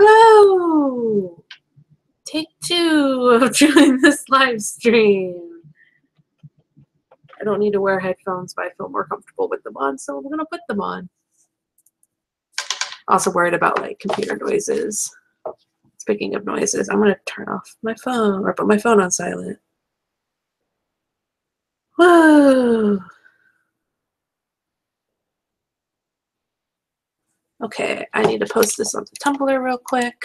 Hello! Take 2 of doing this live stream. I don't need to wear headphones, but I feel more comfortable with them on, so I'm going to put them on. Also worried about like computer noises. Speaking of noises, I'm going to turn off my phone or put my phone on silent. Whoa! Okay, I need to post this onto Tumblr real quick.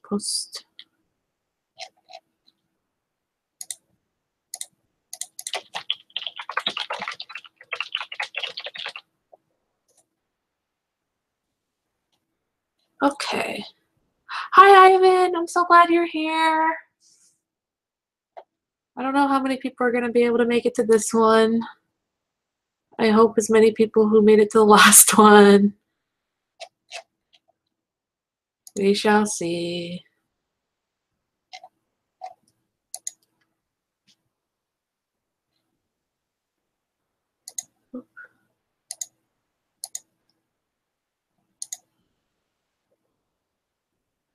Post. Okay. Hi, Ivan. I'm so glad you're here. I don't know how many people are going to be able to make it to this one. I hope as many people who made it to the last one. We shall see.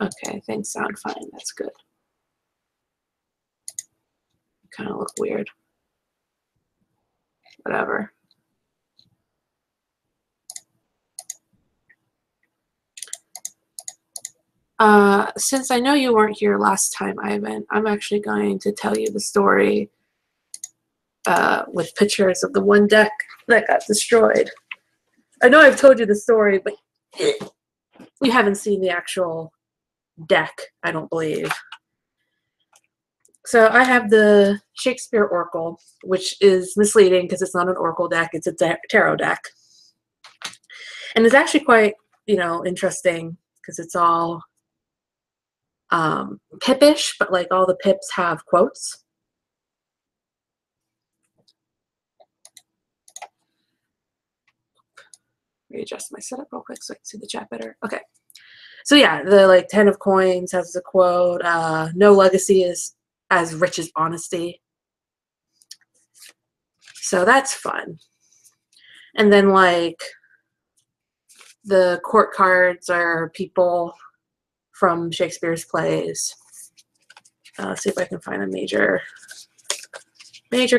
Okay, things sound fine. That's good. Kind of look weird. Whatever. Since I know you weren't here last time, Ivan, I'm actually going to tell you the story with pictures of the one deck that got destroyed. I know I've told you the story, but you haven't seen the actual deck, I don't believe. So I have the Shakespeare Oracle, which is misleading because it's not an Oracle deck, it's a tarot deck. And it's actually quite, interesting because it's all pippish, but like all the pips have quotes. Readjust my setup real quick so I can see the chat better. Okay. So yeah, the 10 of coins has a quote, no legacy is as rich as honesty. So that's fun. And then like the court cards are people from Shakespeare's plays. See if I can find a major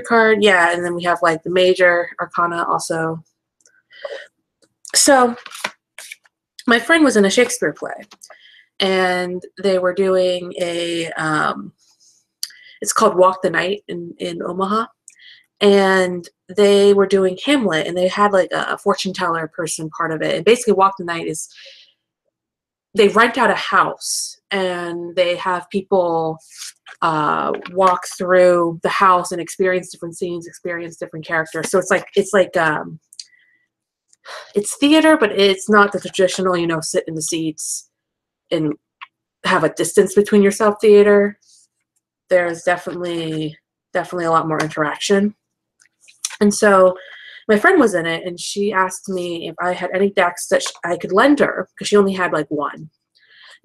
card. Yeah, and then we have like the major arcana also. So my friend was in a Shakespeare play, and they were doing a it's called Walk the Night in Omaha, and they were doing Hamlet, and they had like a fortune teller person part of it. And basically Walk the Night is they rent out a house and they have people walk through the house and experience different scenes, experience different characters. So it's theater, but it's not the traditional, sit in the seats and have a distance between yourself theater. There's definitely a lot more interaction. And so my friend was in it, and she asked me if I had any decks that I could lend her, because she only had like one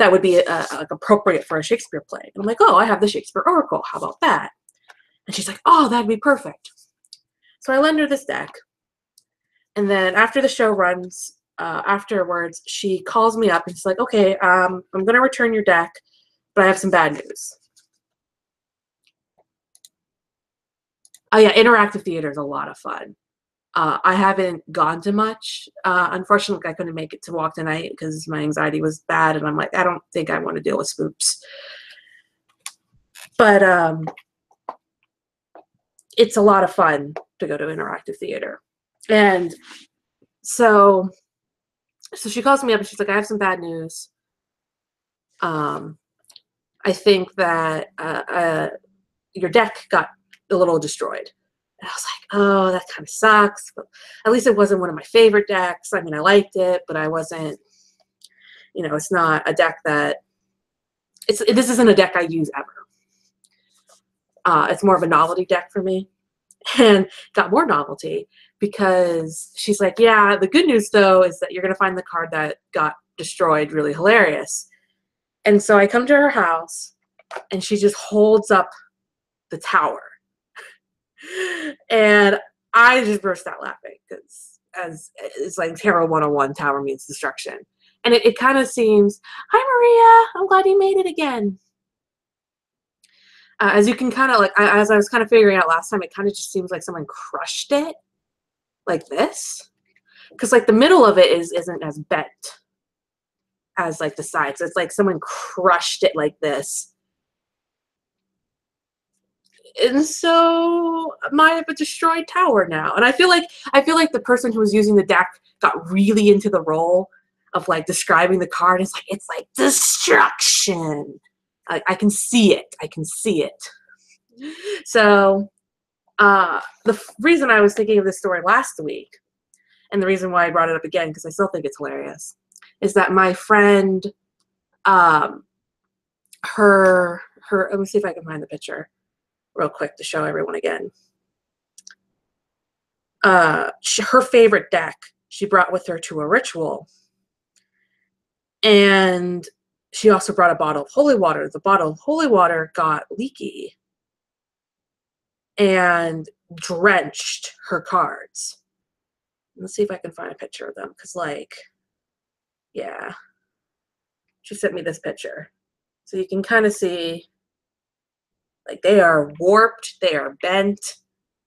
that would be like appropriate for a Shakespeare play. And I'm like, oh, I have the Shakespeare Oracle. How about that? And she's like, oh, that'd be perfect. So I lend her this deck. And then after the show runs, afterwards, she calls me up and she's like, okay, I'm going to return your deck, but I have some bad news. Oh yeah, interactive theater is a lot of fun. I haven't gone to much. Unfortunately, I couldn't make it to Walk the Night because my anxiety was bad, and I'm like, I don't think I want to deal with spooks. But it's a lot of fun to go to interactive theater. And so she calls me up and she's like, I have some bad news. I think that your deck got a little destroyed. And I was like, oh, that kind of sucks. But at least it wasn't one of my favorite decks. I mean, I liked it, but I wasn't, it's not a deck that, this isn't a deck I use ever. It's more of a novelty deck for me. And got more novelty because she's like, yeah, the good news, though, is that you're going to find the card that got destroyed really hilarious. And so I come to her house, and she just holds up the tower. And I just burst out laughing because as it's like Tarot 101, tower means destruction. And it kind of seems, hi Maria, I'm glad you made it again. As you can kind of like, as I was kind of figuring out last time, it kind of just seems like someone crushed it like this. Because like the middle of it isn't as bent as like the sides. It's like someone crushed it like this. And so I have a destroyed tower now. And I feel like the person who was using the deck got really into the role of like describing the card. It's like destruction. I can see it. I can see it. So the reason I was thinking of this story last week, and the reason why I brought it up again, because I still think it's hilarious, is that my friend, let me see if I can find the picture real quick to show everyone again. Her favorite deck she brought with her to a ritual, and she also brought a bottle of holy water. The bottle of holy water got leaky and drenched her cards. Let's see if I can find a picture of them, because like, yeah, she sent me this picture, so you can kind of see like they are warped, they are bent,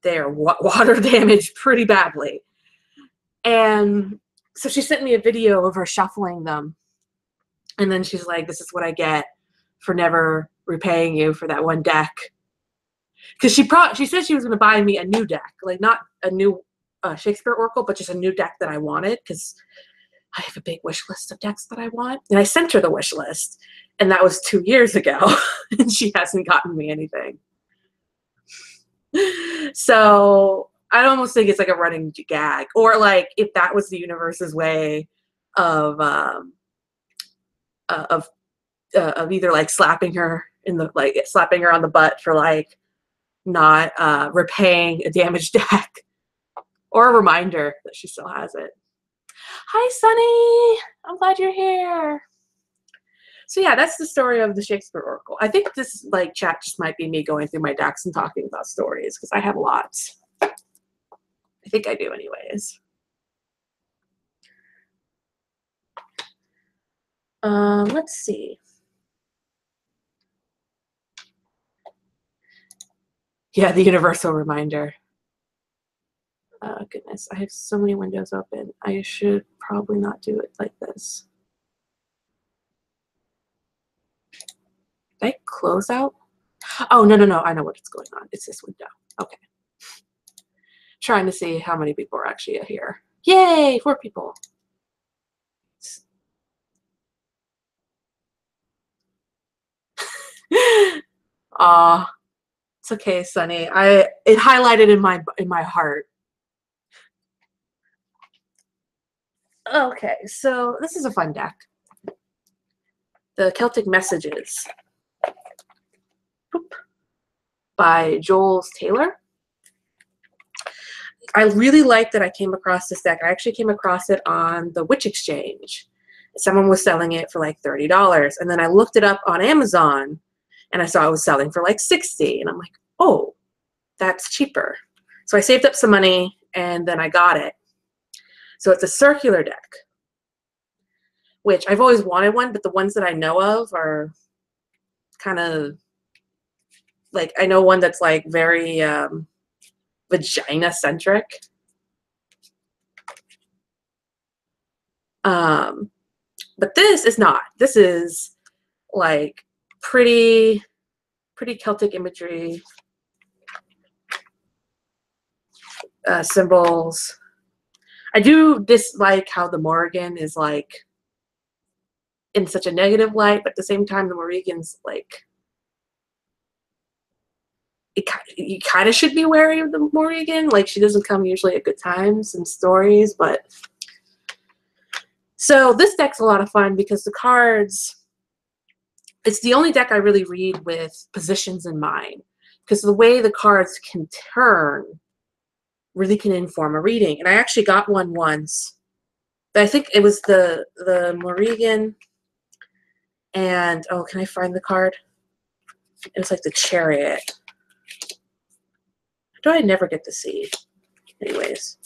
they are water damaged pretty badly. And so she sent me a video of her shuffling them. And then she's like, this is what I get for never repaying you for that one deck. Because she said she was going to buy me a new deck. Like not a new Shakespeare Oracle, but just a new deck that I wanted. Because I have a big wish list of decks that I want. And I sent her the wish list. And that was 2 years ago. And she hasn't gotten me anything. So I almost think it's like a running gag, or like if that was the universe's way of either like slapping her on the butt for like not repaying a damaged deck, or a reminder that she still has it. Hi, Sunny. I'm glad you're here. So yeah, that's the story of the Shakespeare Oracle. I think this like chat just might be me going through my decks and talking about stories, because I have lots. I think I do anyways. Let's see. Yeah, the universal reminder. Oh, goodness, I have so many windows open. I should probably not do it like this. Did I close out? Oh, no. I know what is going on. It's this window. Okay. Trying to see how many people are actually here. Yay, 4 people. Aw, it's okay, Sunny. It highlighted in my heart. Okay, so this is a fun deck. The Celtic Messages by Joel Taylor. I really like that I came across this deck. I actually came across it on the Witch Exchange. Someone was selling it for like $30. And then I looked it up on Amazon and I saw it was selling for like $60. And I'm like, oh, that's cheaper. So I saved up some money and then I got it. So it's a circular deck, which I've always wanted one, but the ones that I know of are kind of like, I know one that's like very vagina centric. But this is not. This is like pretty Celtic imagery, symbols. I do dislike how the Morrigan is like in such a negative light, but at the same time, the Morrigan's like, you kind of should be wary of the Morrigan. Like, she doesn't come usually at good times in stories, but so this deck's a lot of fun because the cards, it's the only deck I really read with positions in mind, because the way the cards can turn really can inform a reading. And I actually got one once. I think it was the Morrigan, and oh, can I find the card? It was like the Chariot. Do I never get to see? Anyways,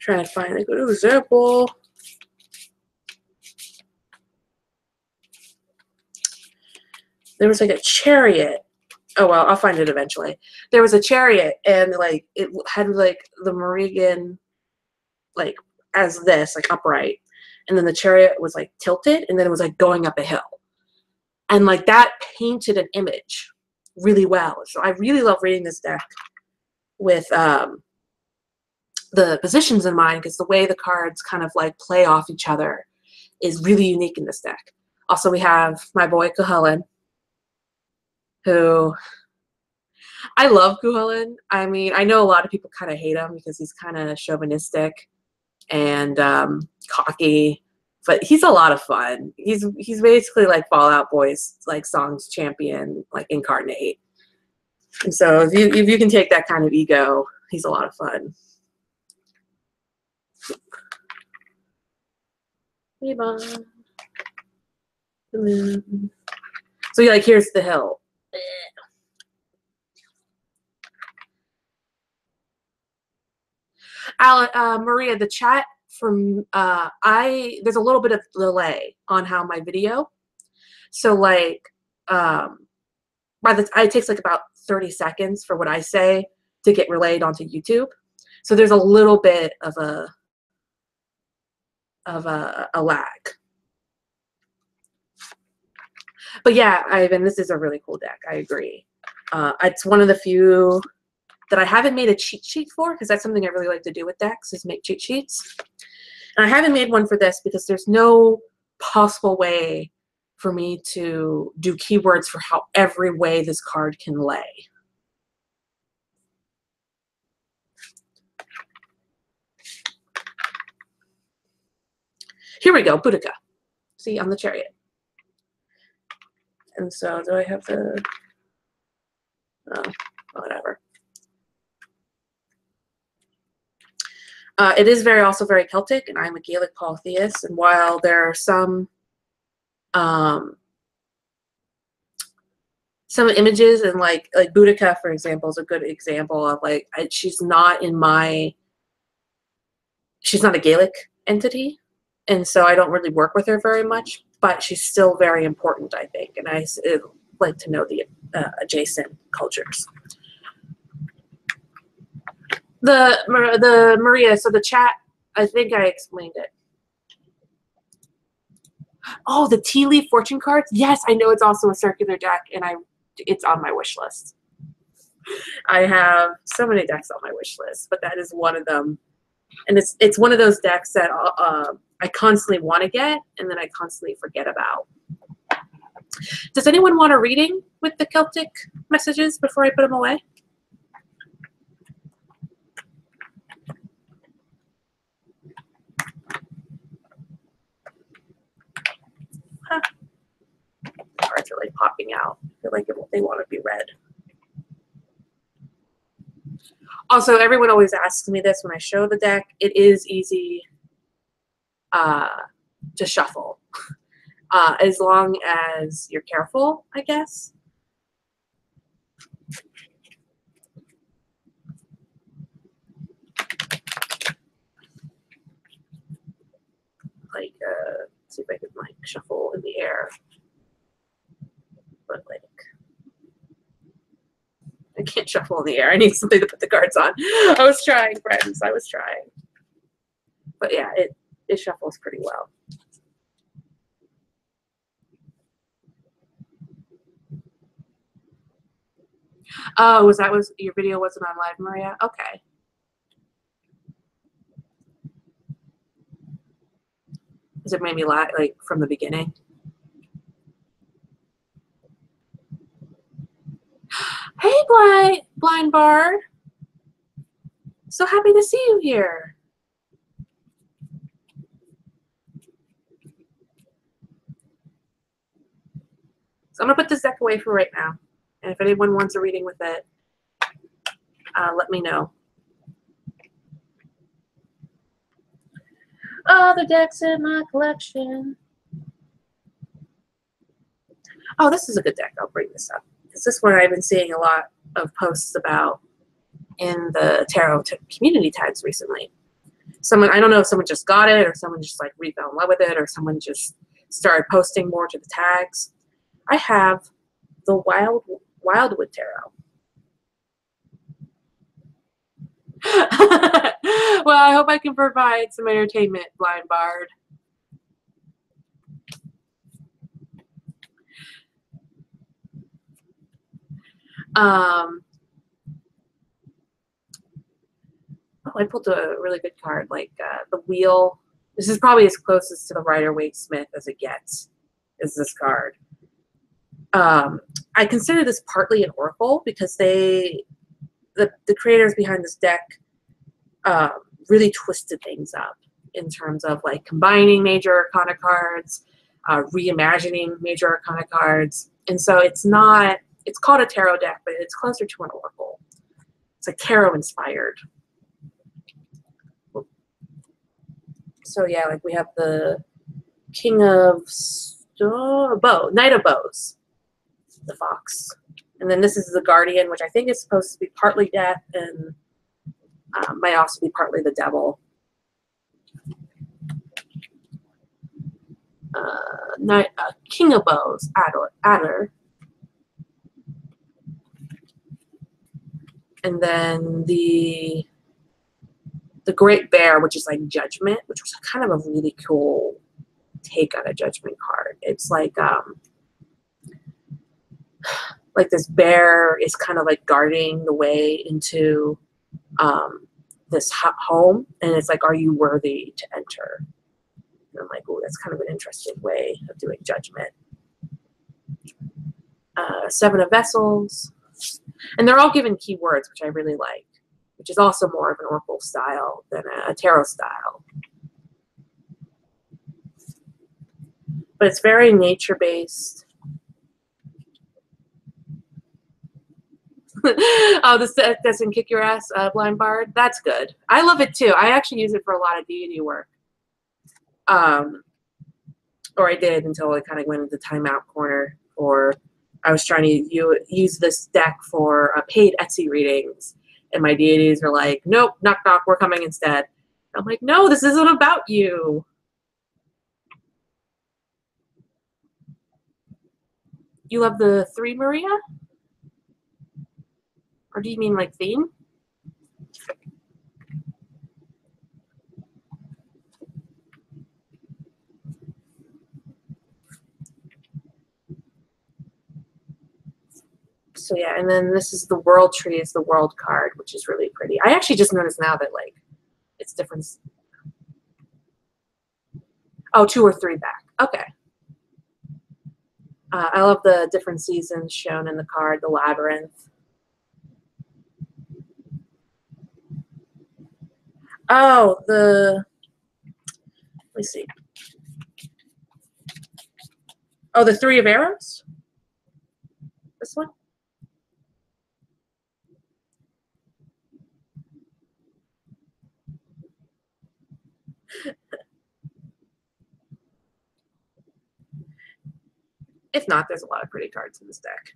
Trying to find a good example. There was like a chariot. Oh well, I'll find it eventually. There was a chariot, and like it had like the Moravian, like as this, like upright, and then the chariot was like tilted, and then it was like going up a hill, and like that painted an image really well. So I really love reading this deck with the positions in mind, because the way the cards kind of like play off each other is really unique in this deck. Also, we have my boy Cuchulainn, who I love Cuchulainn. I mean, I know a lot of people kind of hate him because he's kind of chauvinistic and cocky, but he's a lot of fun. He's basically like Fall Out Boy's like songs champion, like incarnate. And so if you can take that kind of ego, he's a lot of fun. So like here's the hill. Maria, the chat from there's a little bit of delay on how my video. So like it takes like about 30 seconds for what I say to get relayed onto YouTube. So there's a little bit of a lag. But yeah, Ivan, this is a really cool deck. I agree. It's one of the few that I haven't made a cheat sheet for, because that's something I really like to do with decks, is make cheat sheets. And I haven't made one for this because there's no possible way for me to do keywords for how every way this card can lay. Here we go, Boudica. See, on the chariot. And so do I have the, oh, whatever. It is also very Celtic, and I'm a Gaelic polytheist. And while there are some images, and like Boudica, for example, is a good example of like she's not a Gaelic entity, and so I don't really work with her very much. But she's still very important, I think, and I like to know the adjacent cultures. The Maria, so the chat, I think I explained it. Oh, the tea leaf fortune cards. Yes, I know it's also a circular deck, and it's on my wish list. I have so many decks on my wish list, but that is one of them. And it's one of those decks that I constantly want to get, and then I constantly forget about. Does anyone want a reading with the Celtic messages before I put them away? Huh. Cards are like popping out. I feel like they want to be read. Also, everyone always asks me this when I show the deck. It is easy to shuffle, as long as you're careful, I guess. Like, see if I can like shuffle in the air, but like I can't shuffle in the air. I need something to put the cards on. I was trying, friends. I was trying, but yeah, it shuffles pretty well. Oh, your video wasn't on live, Maria? Okay. Is it maybe like from the beginning? Hey, Blind Bard. So happy to see you here. So I'm gonna put this deck away for right now. And if anyone wants a reading with it, let me know. Oh, the decks in my collection. Oh, this is a good deck. I'll bring this up. This is one I've been seeing a lot of posts about in the tarot community tags recently. someone, I don't know if someone just got it or someone just like really fell in love with it or someone just started posting more to the tags. I have the Wildwood Tarot. Well, I hope I can provide some entertainment, Blind Bard. Oh, I pulled a really good card, like the Wheel. This is probably as closest to the Rider-Waite-Smith as it gets, is this card. I consider this partly an oracle because the creators behind this deck really twisted things up in terms of like combining major arcana cards, reimagining major arcana cards. And so it's called a tarot deck, but it's closer to an oracle. It's like tarot inspired. So yeah, like we have the King of Knight of Bows, the fox. And then this is the Guardian, which I think is supposed to be partly death and might also be partly the devil. King of Bows, Adder. And then the Great Bear, which is like Judgment, which was kind of a really cool take on a Judgment card. It's like this bear is kind of like guarding the way into this home, and it's like, are you worthy to enter? And I'm like, oh, that's kind of an interesting way of doing Judgment. Seven of Vessels, and they're all given keywords, which I really like, which is also more of an oracle style than a tarot style. But it's very nature-based. Oh, this doesn't kick your ass, Blind Bard. That's good. I love it too. I actually use it for a lot of deity work. Or I did until I kind of went into timeout corner, or I was trying to use this deck for paid Etsy readings, and my deities are like, nope, knock knock, we're coming instead. I'm like, no, this isn't about you. You love the 3, Maria? Or do you mean like theme? So yeah, and then this is the World Tree, is the World card, which is really pretty. I actually just noticed now that like it's different. Oh, 2 or 3 back. Okay. I love the different seasons shown in the card, the Labyrinth. Oh, let me see. Oh, the 3 of Arrows? This one? If not, there's a lot of pretty cards in this deck.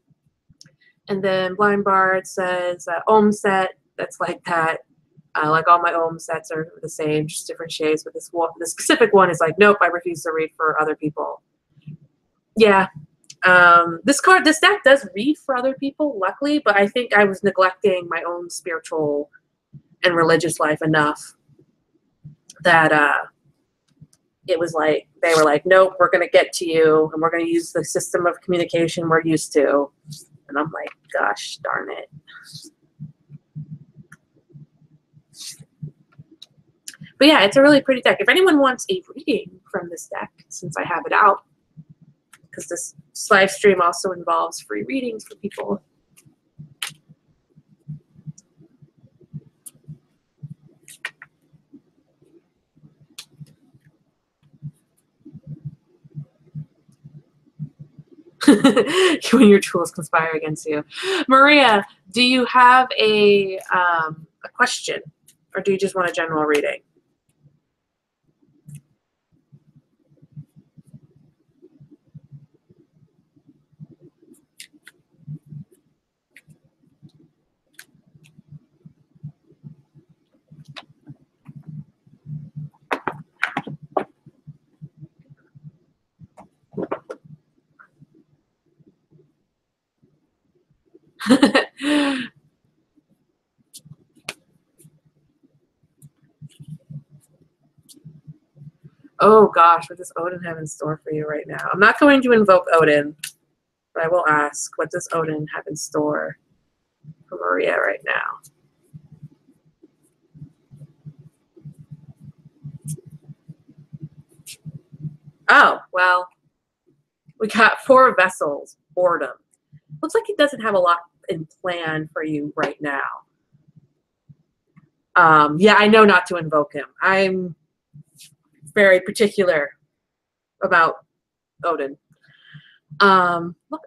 And then Blind Bard says Ohm set. That's like that. Like all my Ohm sets are the same, just different shades. But this specific one is like, nope, I refuse to read for other people. Yeah. This deck does read for other people, luckily, but I think I was neglecting my own spiritual and religious life enough that it was like, they were like, nope, we're going to get to you, and we're going to use the system of communication we're used to. And I'm like, gosh darn it. But yeah, it's a really pretty deck. If anyone wants a reading from this deck, since I have it out, because this live stream also involves free readings for people. When your tools conspire against you. Maria, do you have a question, or do you just want a general reading? Oh gosh, what does Odin have in store for you right now? I'm not going to invoke Odin, but I will ask, what does Odin have in store for Maria right now? Oh, well, we got 4 vessels, boredom. Looks like he doesn't have a lot in plan for you right now. Yeah, I know not to invoke him. I'm very particular about Odin. Look,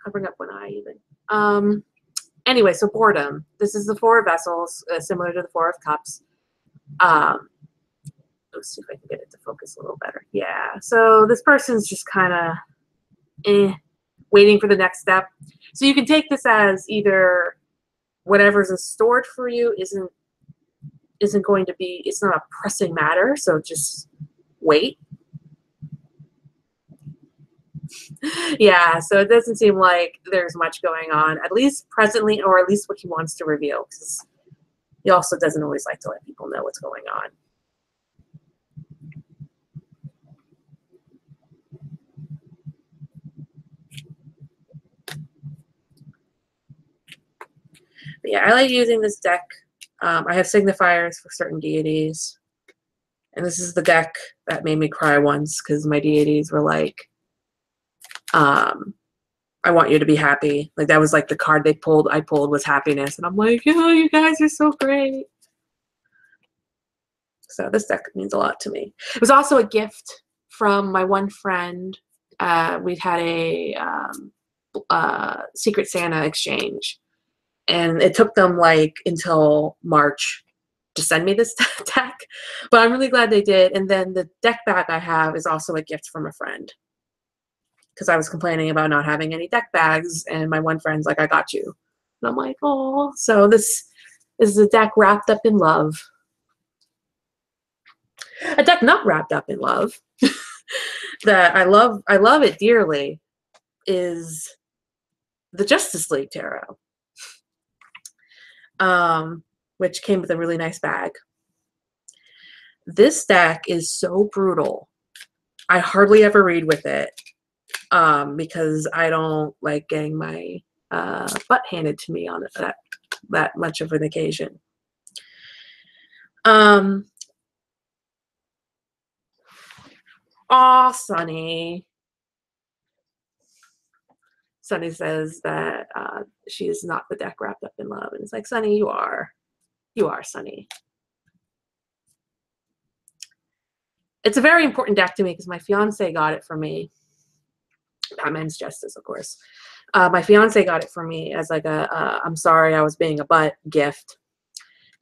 covering up one eye even. Anyway, so boredom. This is the 4 vessels, similar to the 4 of Cups. Let's see if I can get it to focus a little better. Yeah, so this person's just kind of waiting for the next step. So you can take this as either whatever's in stored for you isn't going to be, it's not a pressing matter, so just wait. Yeah, so it doesn't seem like there's much going on, at least presently, or at least what he wants to reveal, because he also doesn't always like to let people know what's going on. But yeah, I like using this deck. I have signifiers for certain deities. And this is the deck that made me cry once because my deities were like, I want you to be happy. Like that was like the card I pulled was happiness. And I'm like, oh, you guys are so great. So this deck means a lot to me. It was also a gift from my one friend. We'd had a Secret Santa exchange. And it took them like until March to send me this deck. But I'm really glad they did. And then the deck bag I have is also a gift from a friend. Because I was complaining about not having any deck bags. And my one friend's like, I got you. And I'm like, oh. So this is a deck wrapped up in love. A deck not wrapped up in love that I love it dearly is the Justice League Tarot, which came with a really nice bag. This deck is so brutal. I hardly ever read with it because I don't like getting my butt handed to me on that much of an occasion. Aw, Sunny. Sunny says that she is not the deck wrapped up in love. And it's like, Sunny, you are. You are, Sunny. It's a very important deck to me because my fiance got it for me. Batman's Justice, of course. My fiance got it for me as like I'm sorry I was being a butt gift.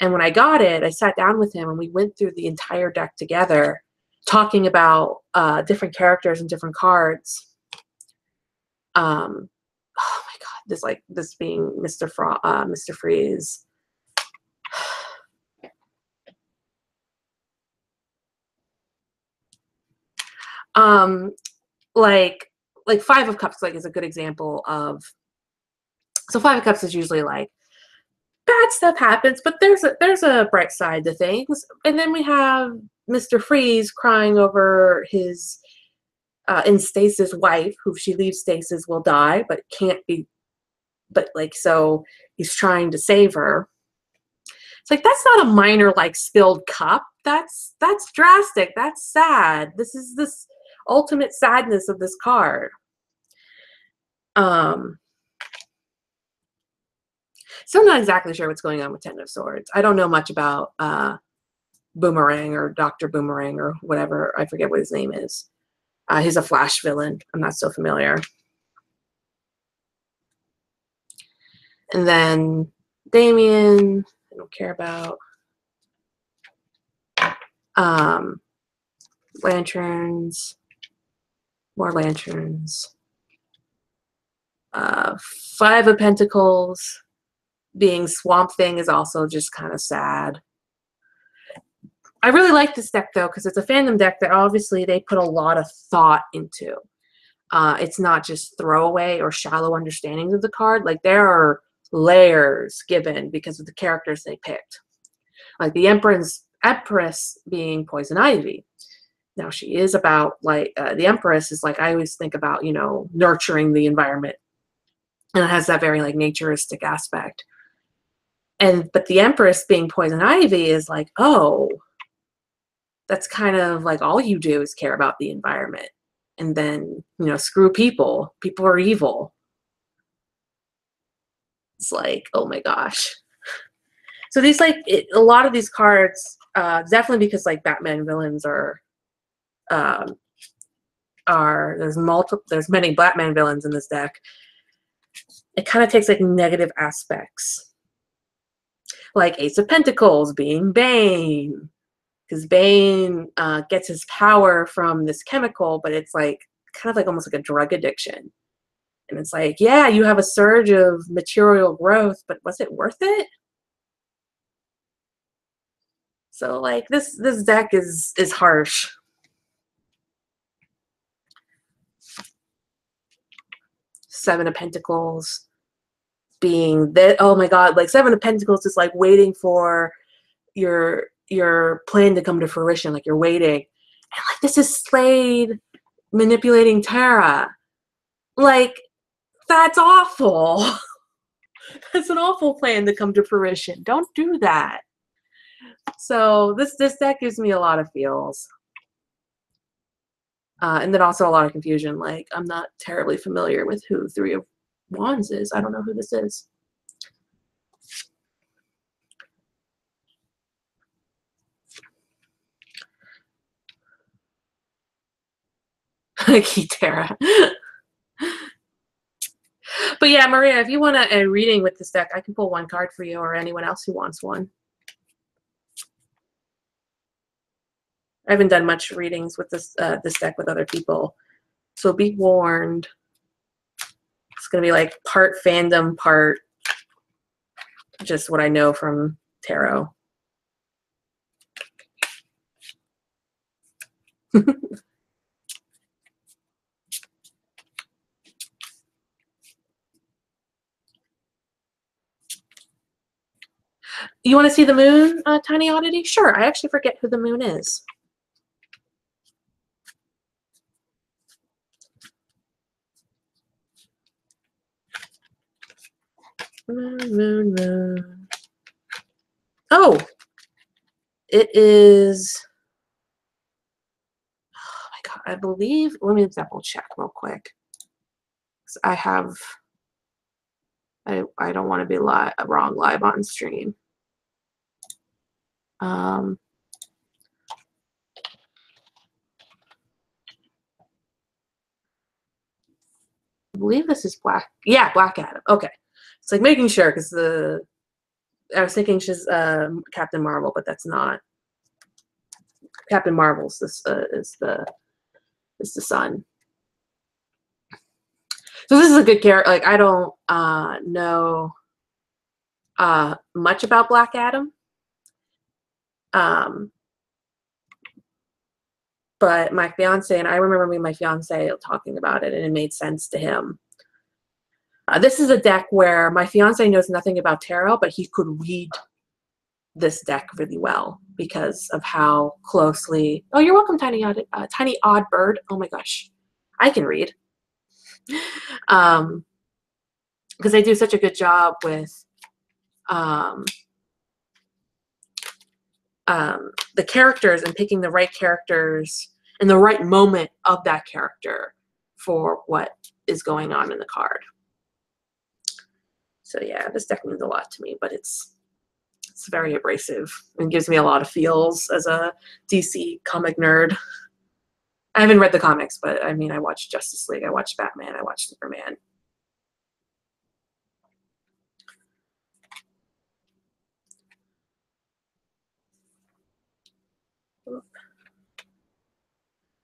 And when I got it, I sat down with him and we went through the entire deck together, talking about different characters and different cards. Oh my God, this being Mr. Freeze. Like 5 of Cups is a good example of. So 5 of Cups is usually like bad stuff happens, but there's a bright side to things. And then we have Mr. Freeze crying over his in Stasis' wife, who if she leaves Stasis will die, but can't be. But like so, he's trying to save her. It's like that's not a minor like spilled cup. That's drastic. That's sad. This is this ultimate sadness of this card. So I'm not exactly sure what's going on with Ten of Swords. I don't know much about Boomerang or Dr. Boomerang or whatever. I forget what his name is. He's a Flash villain. I'm not so familiar. And then Damien, I don't care about. Lanterns, more lanterns. 5 of Pentacles being Swamp Thing is also just kind of sad. I really like this deck though because it's a fandom deck that obviously they put a lot of thought into. It's not just throwaway or shallow understandings of the card. Like there are layers given because of the characters they picked. Like the Empress being Poison Ivy. Now she is about like the Empress is like I always think about, you know, nurturing the environment, and it has that very like naturistic aspect. But the Empress being Poison Ivy is like, oh, that's kind of like all you do is care about the environment, and then, you know, screw people. People are evil. It's like, oh my gosh. So these like a lot of these cards, definitely because like Batman villains um, there's many Batman villains in this deck. It kind of takes like negative aspects, like Ace of Pentacles being Bane, because Bane gets his power from this chemical, but it's like kind of like almost like a drug addiction. And it's like, yeah, you have a surge of material growth, but was it worth it? So like this deck is harsh. Seven of Pentacles being that, oh my god, like Seven of Pentacles is like waiting for your plan to come to fruition. Like you're waiting. And like this is Slade manipulating Tara. Like that's awful. That's an awful plan to come to fruition. Don't do that. So this deck gives me a lot of feels. And then also a lot of confusion. Like, I'm not terribly familiar with who Three of Wands is. I don't know who this is. Kitara. But yeah, Maria, if you want a reading with this deck, I can pull one card for you or anyone else who wants one. I haven't done much readings with this deck with other people, so be warned. It's gonna be like part fandom, part just what I know from tarot. You want to see the moon, Tiny Oddity? Sure. I actually forget who the moon is. Moon. Oh, it is. Oh my god! I believe. Let me double check real quick. I have. I don't want to be wrong live on stream. I believe this is Black. Yeah, Black Adam. Okay, it's like making sure because I was thinking she's Captain Marvel, but that's not. Captain Marvel's this is the son. So this is a good character. Like I don't know much about Black Adam. But my fiance and I remember me and my fiance talking about it, and it made sense to him. This is a deck where my fiance knows nothing about tarot, but he could read this deck really well because of how closely. Oh, you're welcome, Tiny Odd Bird. Oh my gosh, I can read. Because they do such a good job with the characters and picking the right characters in the right moment of that character for what is going on in the card. So yeah, this deck means a lot to me, but it's very abrasive and gives me a lot of feels as a DC comic nerd. I haven't read the comics, but I mean, I watched Justice League, I watched Batman, I watched Superman.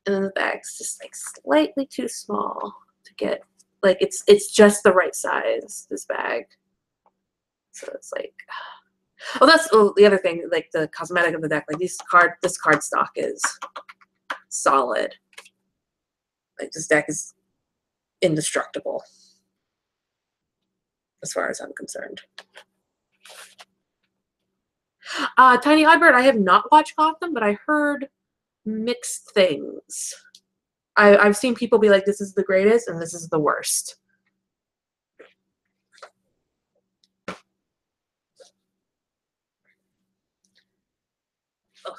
And then the bag's just like slightly too small to get, like it's just the right size, this bag. So it's like, oh, that's the other thing, like the cosmetic of the deck, like this card stock is solid. Like this deck is indestructible, as far as I'm concerned. Tiny Oddbird, I have not watched Gotham, but I heard mixed things. I've seen people be like, this is the greatest and this is the worst. Ugh.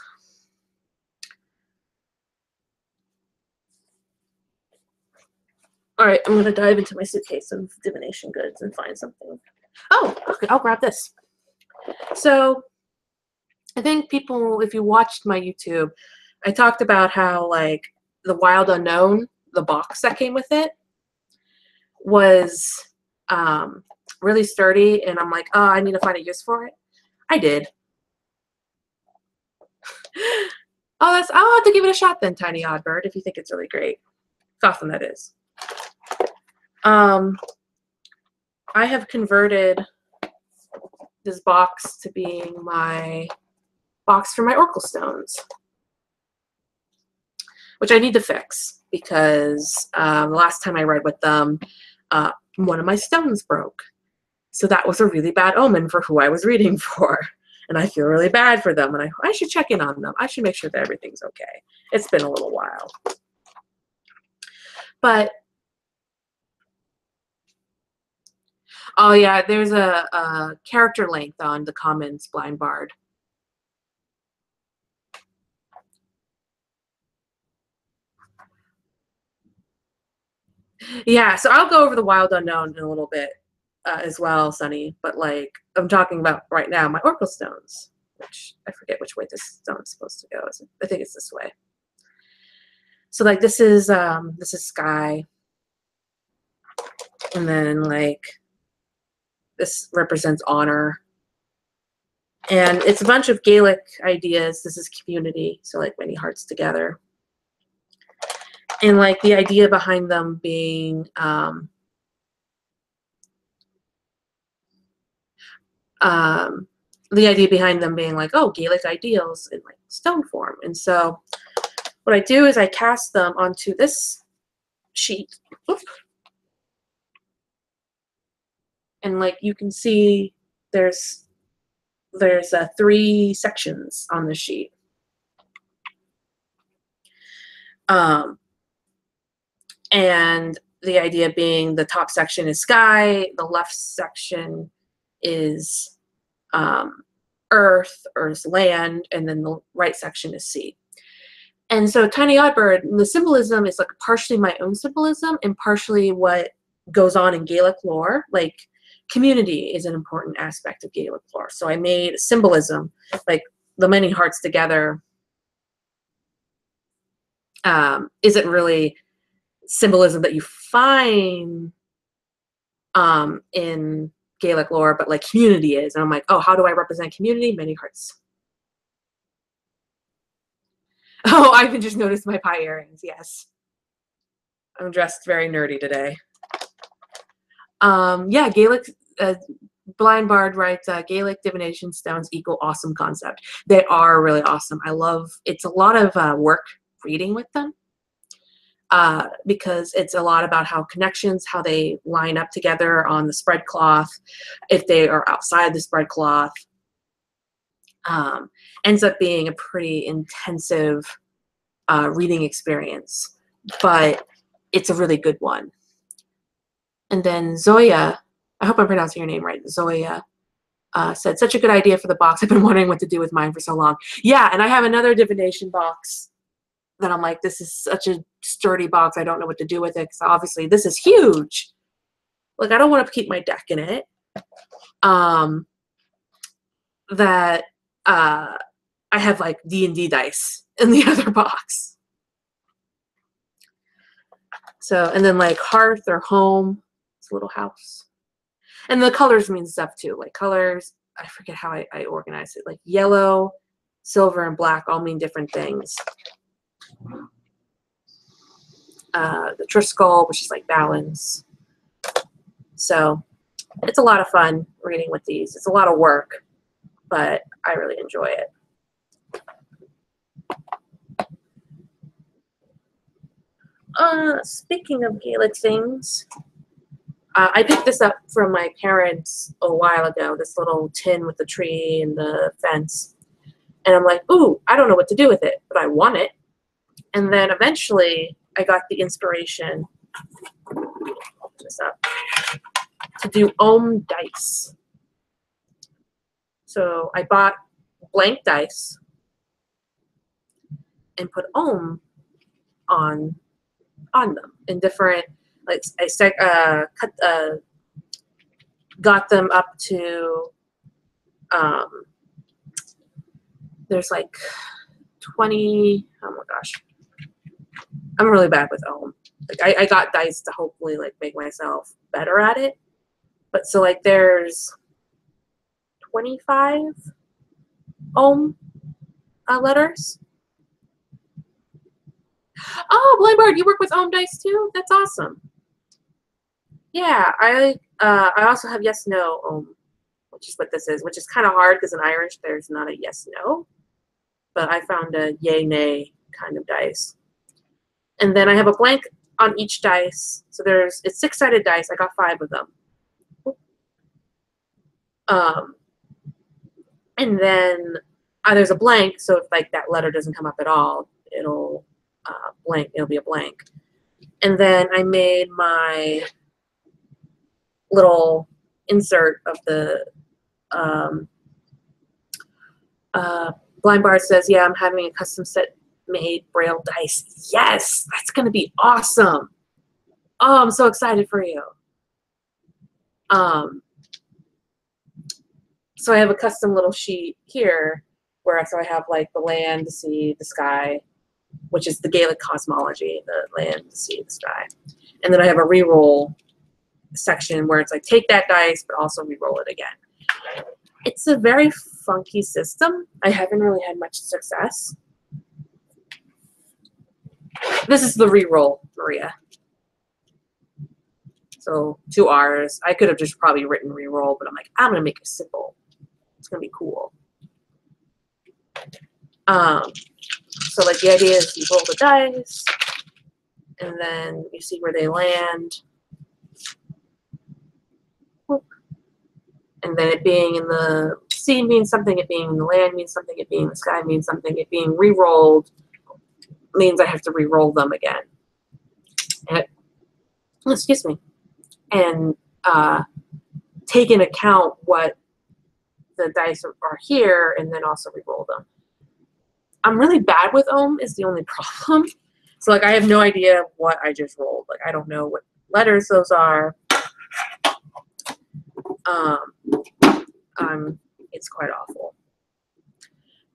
All right, I'm going to dive into my suitcase of divination goods and find something. Oh, okay, I'll grab this. So I think people, if you watched my YouTube, I talked about how like the Wild Unknown, the box that came with it, was really sturdy, and I'm like, oh, I need to find a use for it. I did. Oh, I'll have to give it a shot then, Tiny Oddbird, if you think it's really great. Gotham, that is. I have converted this box to being my box for my Oracle stones, which I need to fix because the last time I read with them, one of my stones broke. So that was a really bad omen for who I was reading for. And I feel really bad for them. And I should check in on them. I should make sure that everything's okay. It's been a little while. But, oh yeah, there's a character length on the comments, Blind Bard. Yeah, so I'll go over the Wild Unknown in a little bit as well, Sunny. But like, I'm talking about right now my Oracle stones, which I forget which way this stone is supposed to go. I think it's this way. So like this is sky, and then like this represents honor, and it's a bunch of Gaelic ideas. This is community, so like many hearts together, and like the idea behind them being like, oh, Gaelic ideals in like stone form. And so what I do is I cast them onto this sheet. Oops. And like you can see there's 3 sections on the sheet. And the idea being the top section is sky, the left section is earth, or is land, and then the right section is sea. And so Tiny Oddbird, the symbolism is like partially my own symbolism and partially what goes on in Gaelic lore. Like community is an important aspect of Gaelic lore. So I made symbolism, like the many hearts together isn't really symbolism that you find in Gaelic lore, but like community is. And I'm like, oh, how do I represent community? Many hearts. Oh, I even just noticed my pie earrings. Yes. I'm dressed very nerdy today. Yeah, Gaelic, Blind Bard writes, Gaelic divination stones equal awesome concept. They are really awesome. I love, it's a lot of work reading with them because it's a lot about how connections, how they line up together on the spread cloth, if they are outside the spread cloth. Ends up being a pretty intensive reading experience, but it's a really good one. And then Zoya, I hope I'm pronouncing your name right, Zoya, said, such a good idea for the box. I've been wondering what to do with mine for so long. Yeah, and I have another divination box that I'm like, this is such a sturdy box. I don't know what to do with it because obviously this is huge. Like, I don't want to keep my deck in it. I have like D&D dice in the other box. So, and then like hearth or home, it's a little house. And the colors mean stuff too. Like colors, I forget how I organize it. Like yellow, silver, and black all mean different things. The Triskel, which is like balance. So it's a lot of fun reading with these. It's a lot of work, but I really enjoy it. Speaking of Gaelic things, I picked this up from my parents a while ago, this little tin with the tree and the fence. And I'm like, ooh, I don't know what to do with it, but I want it. And then eventually I got the inspiration, open this up, to do ohm dice. So I bought blank dice and put ohm on them in different, like got them up to, there's like 20, oh my gosh, I'm really bad with ohm. Like I got dice to hopefully like make myself better at it. But so like there's 25 ohm letters. Oh, Blind Bard, you work with ohm dice too? That's awesome. Yeah, I also have yes no ohm, which is what this is, which is kind of hard because in Irish there's not a yes no, but I found a yay nay kind of dice. And then I have a blank on each dice. So it's 6-sided dice. I got 5 of them. And then there's a blank, so if like that letter doesn't come up at all, it'll blank. It'll be a blank. And then I made my little insert of the Blind Bard says, yeah, I'm having a custom set made Braille dice. Yes, that's gonna be awesome. Oh, I'm so excited for you. So I have a custom little sheet here where so I have like the land, the sea, the sky, which is the Gaelic cosmology, the land, the sea, the sky. And then I have a reroll section where it's like take that dice, but also re-roll it again. It's a very funky system. I haven't really had much success. This is the re-roll, Maria. So 2 R's. I could have just probably written re-roll, but I'm like, I'm gonna make it simple. It's gonna be cool. So like the idea is you roll the dice, and then you see where they land. And then it being in the sea means something, it being in the land means something, it being in the sky means something, it being re-rolled means I have to re-roll them again. And excuse me. And take into account what the dice are here and then also re-roll them. I'm really bad with ohm is the only problem. So like I have no idea what I just rolled. Like I don't know what letters those are. It's quite awful.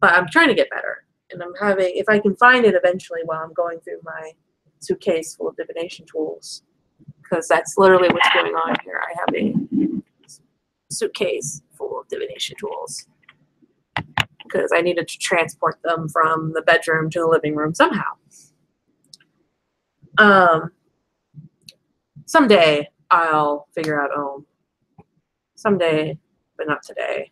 But I'm trying to get better. And I'm having, if I can find it eventually while I'm going through my suitcase full of divination tools, because that's literally what's going on here. I have a suitcase full of divination tools because I needed to transport them from the bedroom to the living room somehow. Someday I'll figure out ohm. Someday, but not today.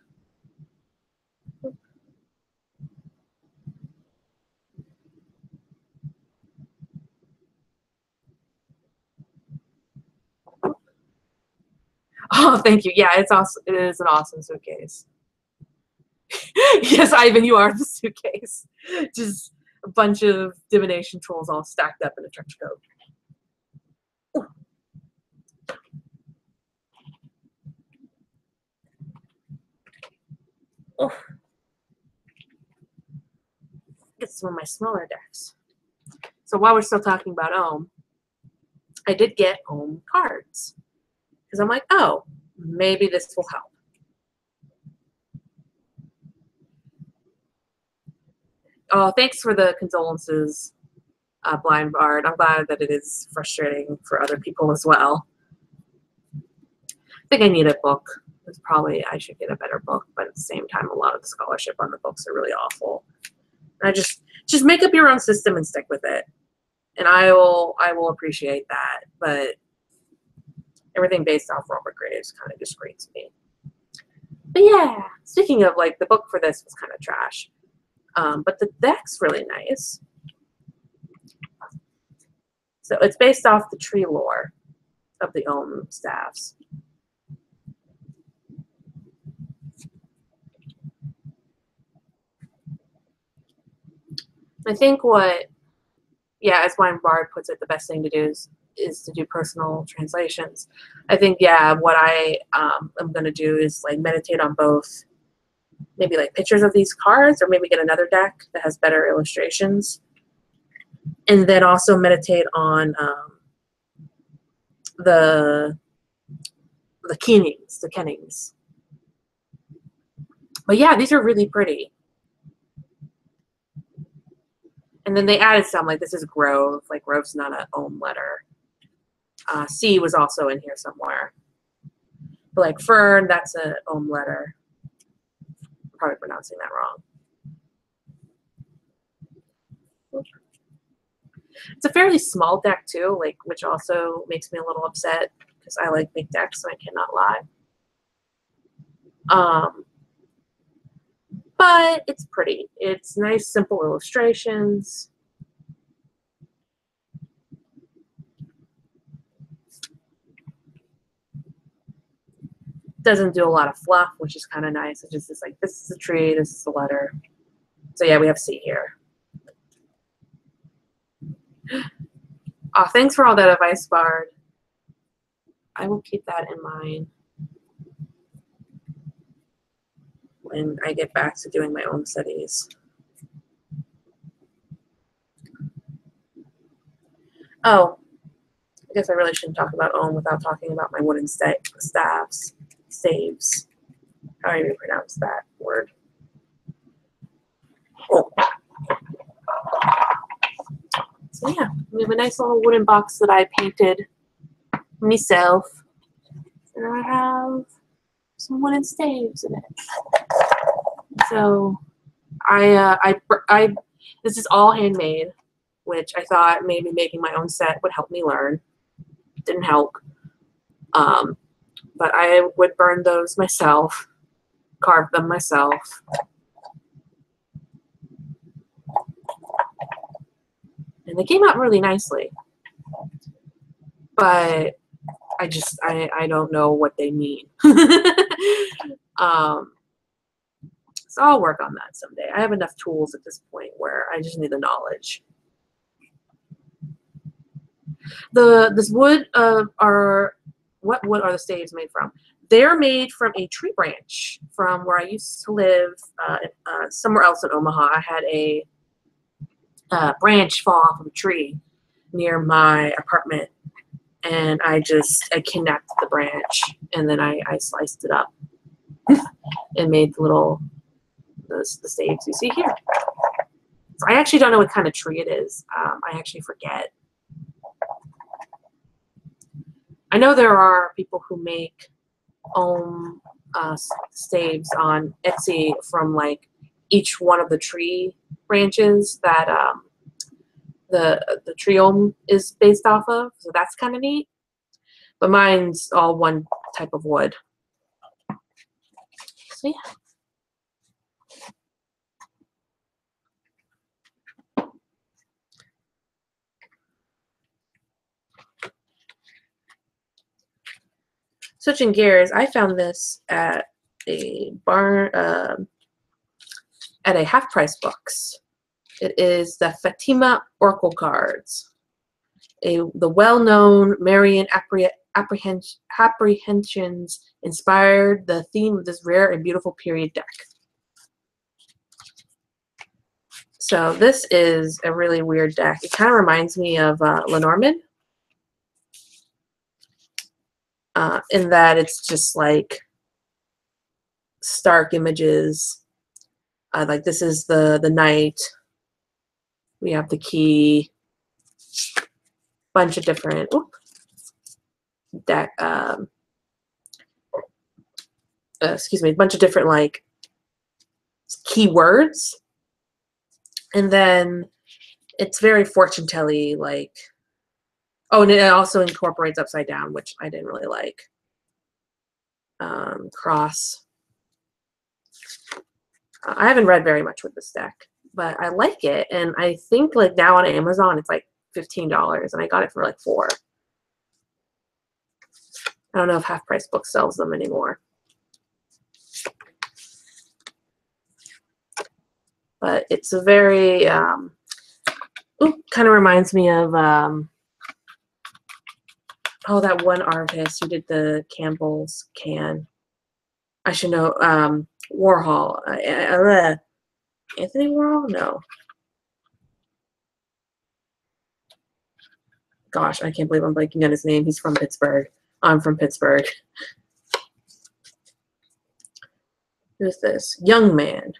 Oh, thank you. Yeah, it's awesome. It is an awesome suitcase. Yes, Ivan, you are the suitcase. Just a bunch of divination tools all stacked up in a trench coat. Oh. Get some of my smaller decks. So while we're still talking about ohm, I did get ohm cards. Because I'm like, oh, maybe this will help. Oh, thanks for the condolences, Blind Bard. I'm glad that it is frustrating for other people as well. I think I need a book. It's probably I should get a better book, but at the same time, a lot of the scholarship on the books are really awful. And I just make up your own system and stick with it, and I will appreciate that. But everything based off Robert Graves kind of just grates me. But yeah, speaking of like the book for this was kind of trash, but the deck's really nice. So it's based off the tree lore of the Ohm staffs. I think what, yeah, as Wine Bard puts it, the best thing to do is to do personal translations. I think, yeah, what I am going to do is like meditate on both, maybe like pictures of these cards, or maybe get another deck that has better illustrations, and then also meditate on the kennings. But yeah, these are really pretty. And then they added some, like this is Grove. Like Grove's not an Ohm letter. C was also in here somewhere. But like Fern, that's an Ohm letter. I'm probably pronouncing that wrong. It's a fairly small deck too, like, which also makes me a little upset because I like big decks, so I cannot lie. But it's pretty. It's nice, simple illustrations. Doesn't do a lot of fluff, which is kind of nice. It's just like, this is a tree, this is a letter. So yeah, we have C here. Oh, thanks for all that advice, Bard. I will keep that in mind when I get back to doing my own studies. Oh, I guess I really shouldn't talk about Ohm without talking about my wooden staves. How do you pronounce that word? Oh. So yeah, we have a nice little wooden box that I painted myself, and I have some wooden staves in it. So this is all handmade, which I thought maybe making my own set would help me learn. Didn't help. But I would burn those myself, carve them myself. And they came out really nicely. But I don't know what they mean. So I'll work on that someday. I have enough tools at this point where I just need the knowledge. This wood what wood are the staves made from? They're made from a tree branch from where I used to live somewhere else in Omaha. I had a branch fall off of a tree near my apartment, and I kidnapped the branch, and then I sliced it up and made the staves you see here. So I actually don't know what kind of tree it is. I actually forget. I know there are people who make Ohm staves on Etsy from like each one of the tree branches that the tree Ohm is based off of. So that's kind of neat. But mine's all one type of wood. So yeah. Switching gears, I found this at a barn, at a Half Price Books. It is the Fatima Oracle cards. The well-known Marian apprehensions inspired the theme of this rare and beautiful period deck. So this is a really weird deck. It kind of reminds me of Lenormand. In that it's just like stark images. Like this is the knight. We have the key. Bunch of different deck. Excuse me. A bunch of different like keywords, and then it's very fortune telly. Like, oh, and it also incorporates upside down, which I didn't really like. Cross. I haven't read very much with this deck, but I like it, and I think like now on Amazon it's like $15, and I got it for like $4. I don't know if Half Price Books sells them anymore. But it's a very, kind of reminds me of, oh, that one artist who did the Campbell's can. I should know, Warhol. Anthony Warhol? No. Gosh, I can't believe I'm blanking on his name. He's from Pittsburgh. I'm from Pittsburgh. Who's this? Young man.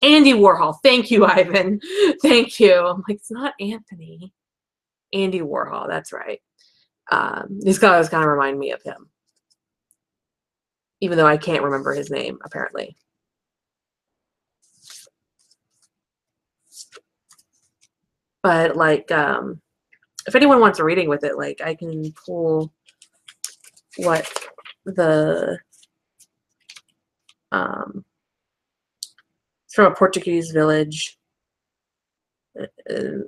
Andy Warhol. Thank you, Ivan. Thank you. I'm like, it's not Anthony. Andy Warhol. That's right. These guys kind of remind me of him. Even though I can't remember his name, apparently. But, like, if anyone wants a reading with it, like, I can pull what the, it's from a Portuguese village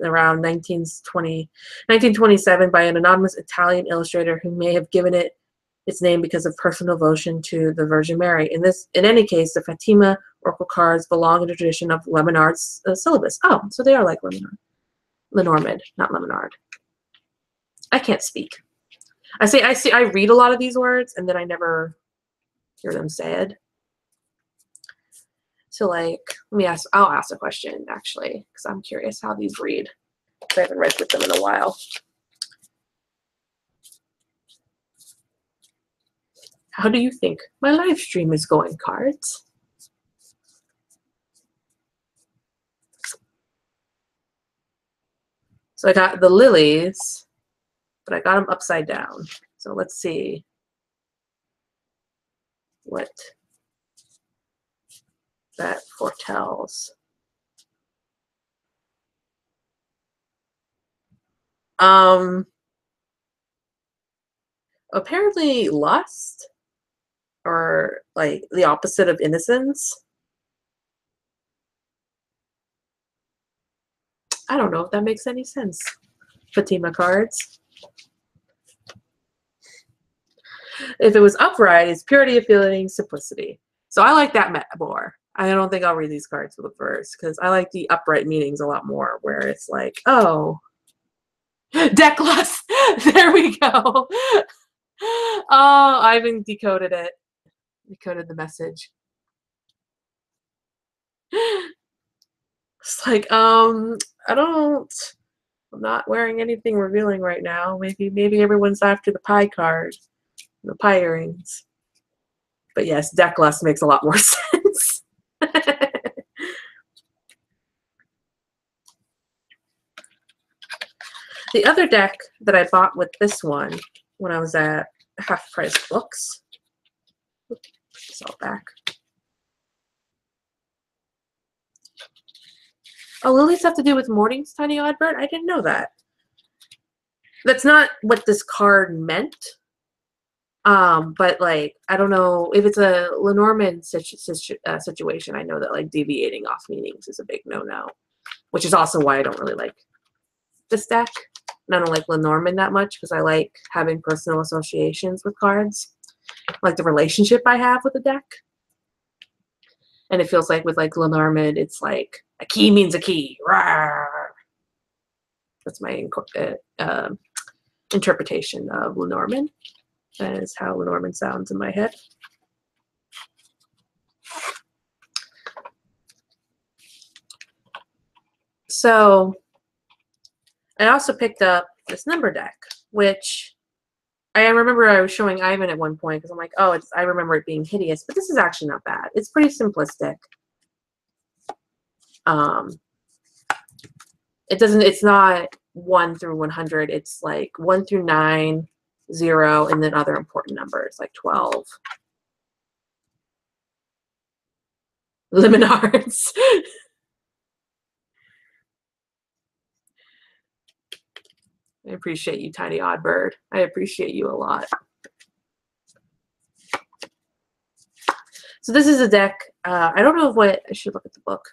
around 1927 by an anonymous Italian illustrator who may have given it its name because of personal devotion to the Virgin Mary. In any case, the Fatima oracle cards belong in the tradition of Leonard's syllabus. Oh, so they are like Lenormand, not Leonard. I can't speak. I read a lot of these words and then I never hear them said. So, like, I'll ask a question, actually, because I'm curious how these read. I haven't read with them in a while. How do you think my live stream is going, cards? So I got the lilies, but I got them upside down. So let's see what that foretells. Apparently lust, or like the opposite of innocence. I don't know if that makes any sense. Fatima cards. If it was upright, it's purity of feeling, simplicity. So I like that more. I don't think I'll read these cards for the first because I like the upright meanings a lot more, where it's like, oh, deck lust. There we go. Oh, Ivan decoded it. Decoded the message. It's like, I'm not wearing anything revealing right now. Maybe everyone's after the pie card, the pie earrings. But yes, deck lust makes a lot more sense. The other deck that I bought with this one when I was at Half Price Books. It's all back. Oh, lilies have to do with mornings, Tiny Oddbird? I didn't know that. That's not what this card meant. But like, I don't know if it's a Lenormand situation. I know that like deviating off meanings is a big no-no, which is also why I don't really like this deck. And I don't like Lenormand that much because I like having personal associations with cards, like the relationship I have with the deck. And it feels like with like Lenormand, it's like a key means a key. Rawr. That's my interpretation of Lenormand. That is how Lenormand sounds in my head. So I also picked up this number deck, which I remember I was showing Ivan at one point because I'm like, oh, I remember it being hideous, but this is actually not bad. It's pretty simplistic. It's not 1 through 100. It's like 1 through 9, 0, and then other important numbers like 12. Limonards. I appreciate you, Tiny Oddbird. I appreciate you a lot. So this is a deck. I don't know what I should look at the book.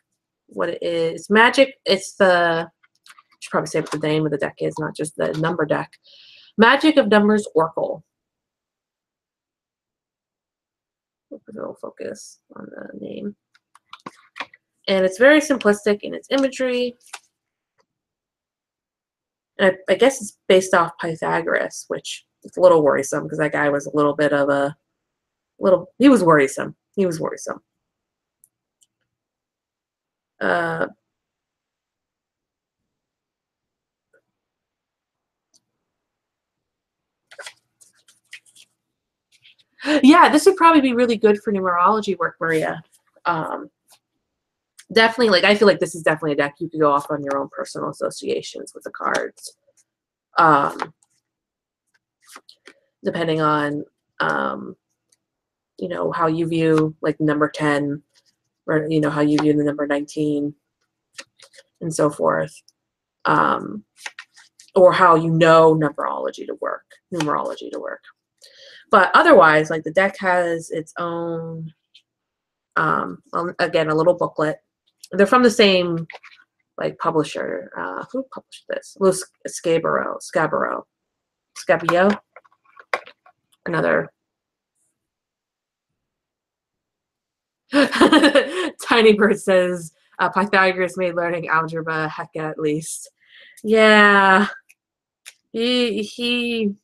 what it is. Magic, it's the, I should probably say what the name of the deck is, not just the number deck. Magic of Numbers Oracle. It'll focus on the name. And it's very simplistic in its imagery. And I guess it's based off Pythagoras, which is a little worrisome because that guy was a little bit of a he was worrisome. He was worrisome. Yeah, this would probably be really good for numerology work, Maria. Definitely, like, I feel like this is definitely a deck you could go off on your own personal associations with the cards. Depending on, you know, how you view, like, number 10, or, you know, how you view the number 19, and so forth. Or how you know numerology to work. But otherwise, like, the deck has its own, again, a little booklet. They're from the same, like, publisher. Who published this? Louis Scabio. Another. Tiny Bird says Pythagoras made learning algebra heck at least. Yeah, he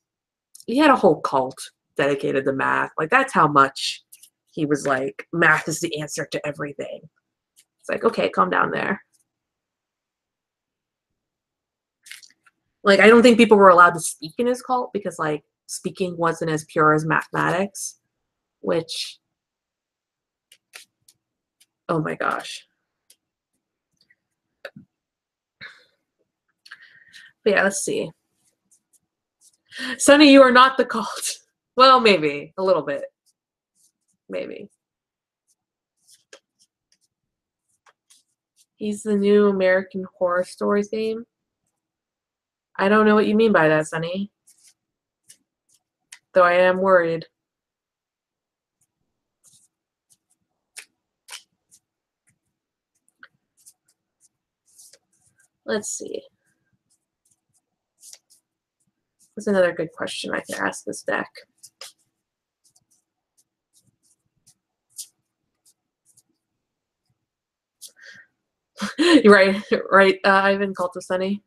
had a whole cult dedicated to math. Like, that's how much he was like, math is the answer to everything. It's like, okay, calm down there. Like, I don't think people were allowed to speak in his cult because, like, speaking wasn't as pure as mathematics, which, oh my gosh. But yeah, let's see. Sonny, you are not the cult. Well, maybe. A little bit. Maybe. He's the new American Horror Story theme. I don't know what you mean by that, Sonny. Though I am worried. Let's see. That's another good question I can ask this deck. You're right, Ivan, Cult of Sunny.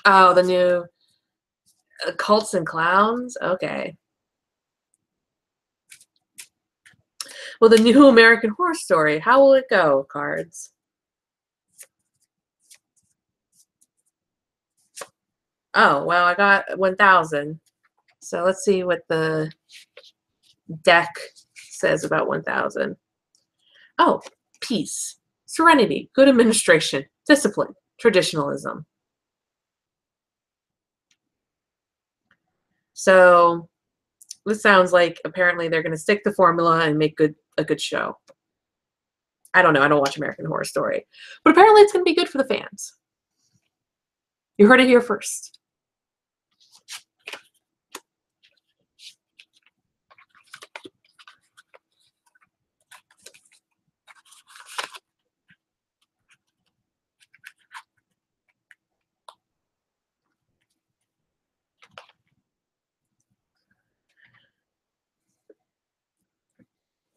Oh, the new Cults and Clowns? Okay. Well, the new American Horror Story. How will it go, cards? Oh, well, I got 1,000. So let's see what the deck says about 1,000. Oh, peace, serenity, good administration, discipline, traditionalism. So this sounds like apparently they're going to stick the formula and make a good show. I don't know. I don't watch American Horror Story. But apparently it's going to be good for the fans. You heard it here first.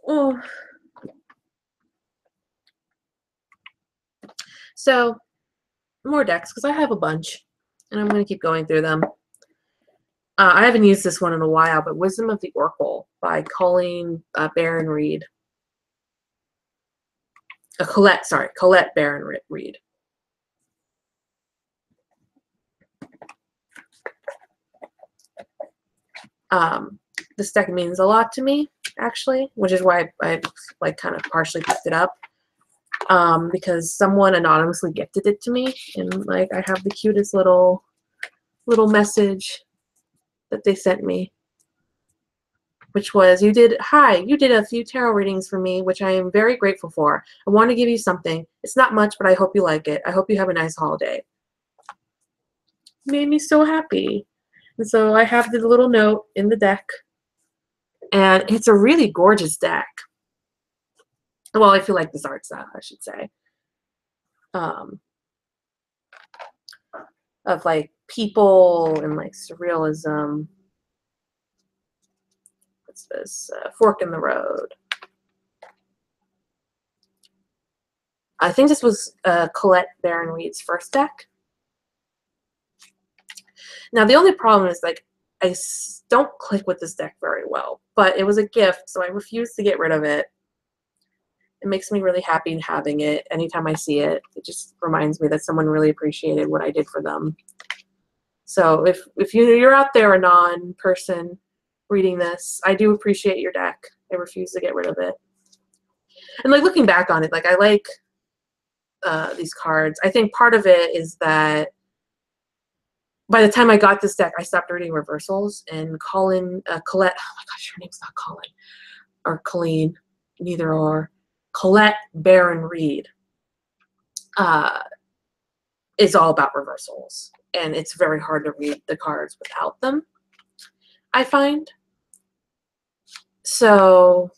Oh. So, more decks, because I have a bunch. And I'm going to keep going through them. I haven't used this one in a while, but Wisdom of the Oracle by Colleen Baron Reed. Colette Baron Reed. This deck means a lot to me, actually, which is why I like kind of partially picked it up. Because someone anonymously gifted it to me, and like I have the cutest little message that they sent me, which was, you did a few tarot readings for me, which I am very grateful for. I want to give you something. It's not much, but I hope you like it. I hope you have a nice holiday. Made me so happy. And so I have the little note in the deck, and it's a really gorgeous deck. Well, I feel like this art's that, I should say. Um, of like people and like surrealism. What's this? Fork in the Road. I think this was Colette Baron Reed's first deck. Now the only problem is like I don't click with this deck very well, but it was a gift, so I refuse to get rid of it. It makes me really happy having it. Anytime I see it, it just reminds me that someone really appreciated what I did for them. So if you're out there, a non-person reading this, I do appreciate your deck. I refuse to get rid of it. And like looking back on it, like I like these cards. I think part of it is that by the time I got this deck, I stopped reading reversals, and Colette, oh my gosh, her name's not Colin, or Colleen, neither are. Colette Baron Reed is all about reversals, and it's very hard to read the cards without them, I find. So,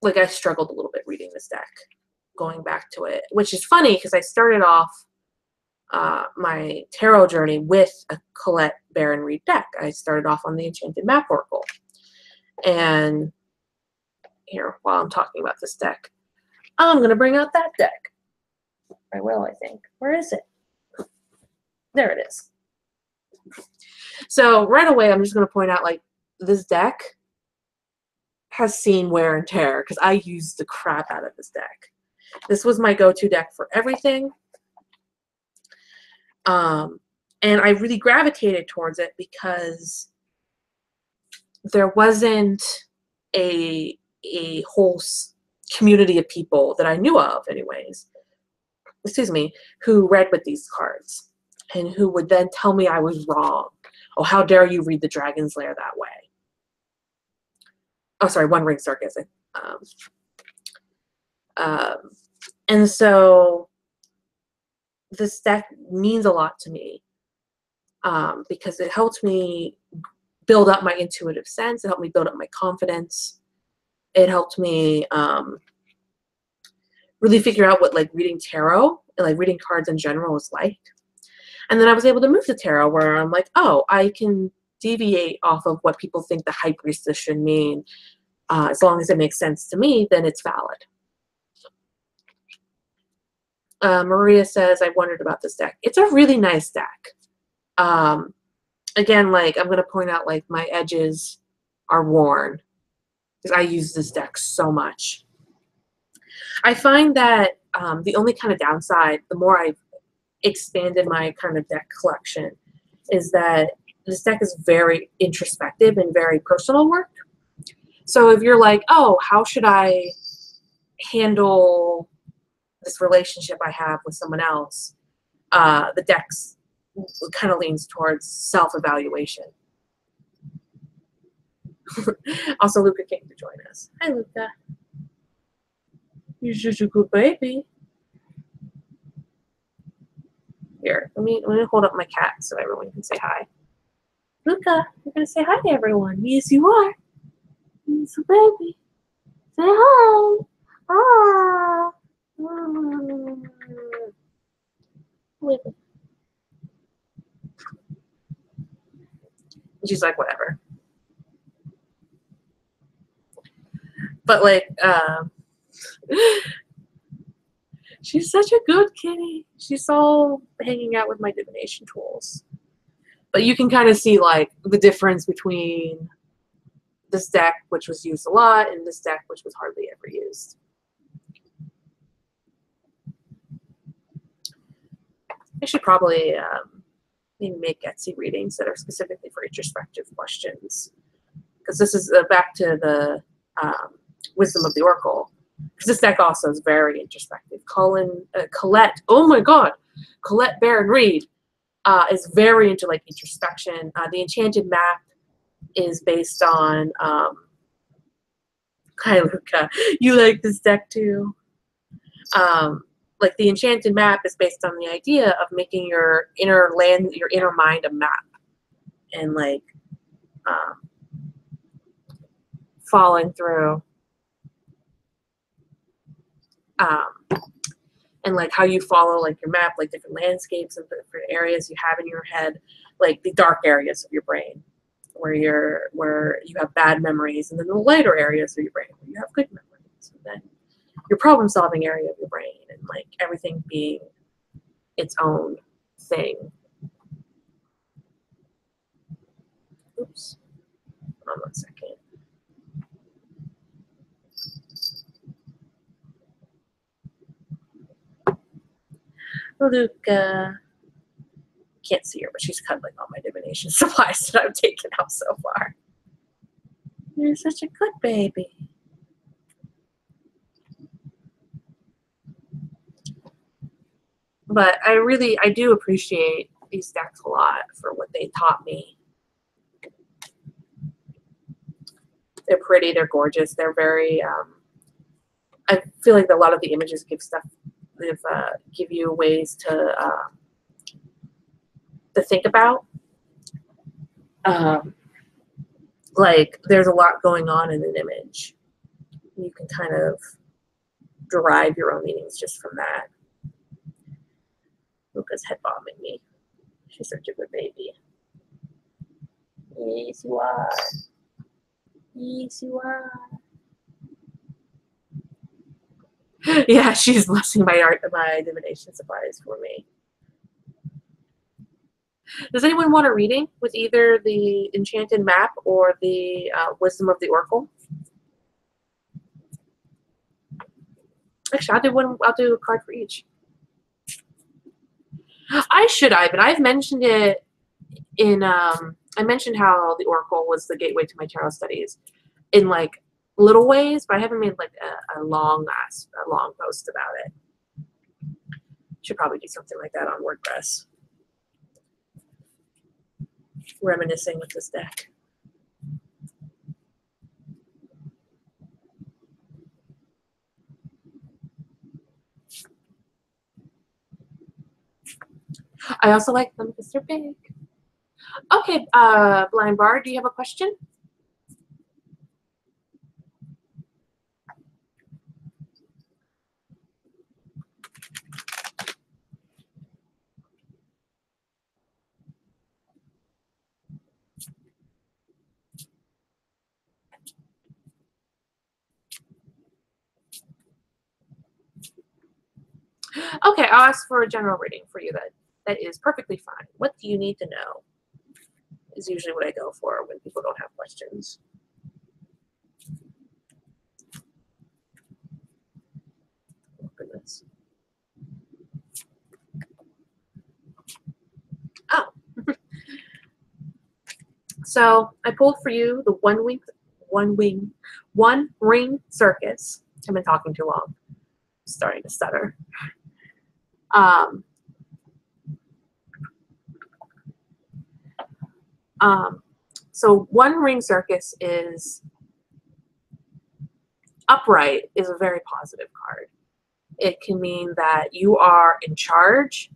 like, I struggled a little bit reading this deck, going back to it, which is funny because I started off my tarot journey with a Colette Baron Reed deck. I started off on the Enchanted Map Oracle. And here, while I'm talking about this deck, I'm going to bring out that deck. I will, I think. Where is it? There it is. So right away, I'm just going to point out, like, this deck has seen wear and tear because I used the crap out of this deck. This was my go-to deck for everything. And I really gravitated towards it because there wasn't a whole community of people that I knew of anyways, excuse me, who read with these cards and who would then tell me I was wrong. Oh, how dare you read the Dragon's Lair that way? Oh, sorry, One Ring Circus. And so this deck means a lot to me because it helped me build up my intuitive sense. It helped me build up my confidence. It helped me really figure out what like reading tarot and like reading cards in general is like. And then I was able to move to tarot where I'm like, oh, I can deviate off of what people think the High Priestess should mean. As long as it makes sense to me, then it's valid. Maria says, I wondered about this deck. It's a really nice deck. Again, like I'm going to point out like my edges are worn because I use this deck so much. I find that the only kind of downside, the more I've expanded my kind of deck collection, is that this deck is very introspective and very personal work. So if you're like, oh, how should I handle this relationship I have with someone else, the deck's kind of leans towards self-evaluation. Also, Luca came to join us. Hi, Luca. You're such a good baby. Here, let me hold up my cat so everyone can say hi. Luca, you're gonna say hi to everyone. Yes, you are. Yes, baby. Say hi. Ah. She's like, whatever. But like, she's such a good kitty. She's all hanging out with my divination tools. But you can kind of see like the difference between this deck, which was used a lot, and this deck, which was hardly ever used. I should probably maybe make Etsy readings that are specifically for introspective questions, because this is back to the Wisdom of the Oracle. Because this deck also is very introspective. Colette, oh my God, Colette Baron Reed is very into like introspection. The Enchanted Map is based on. Hi, Luca. You like this deck too? Like the Enchanted Map is based on the idea of making your inner mind a map, and like following through. and like how you follow like your map, like different landscapes and different areas you have in your head, like the dark areas of your brain where you have bad memories, and then the lighter areas of your brain where you have good memories, and then your problem solving area of your brain, and like everything being its own thing. Oops. Hold on 1 second. Luca. Can't see her, but she's cuddling all my divination supplies that I've taken out so far. You're such a good baby. But I do appreciate these decks a lot for what they taught me. They're pretty, they're gorgeous, they're very, I feel like a lot of the images give you ways to think about. Like there's a lot going on in an image. You can kind of derive your own meanings just from that. Luca's head bombing me. She's such a good baby. Yes, you are. Yes, you are. Yeah, she's blessing my divination supplies for me. Does anyone want a reading with either the Enchanted Map or the Wisdom of the Oracle? Actually, I'll do a card for each. But I've mentioned it in I mentioned how the Oracle was the gateway to my tarot studies in like little ways, but I haven't made like a long post about it. Should probably do something like that on WordPress. Reminiscing with this deck. I also like them because they're big. Okay, Blind Bar, do you have a question? Okay, I'll ask for a general reading for you that is perfectly fine. What do you need to know? Is usually what I go for when people don't have questions. Oh, goodness. Oh. So I pulled for you the One Ring Circus. I've been talking too long. I'm starting to stutter. So One Ring Circus is upright, is a very positive card. It can mean that you are in charge,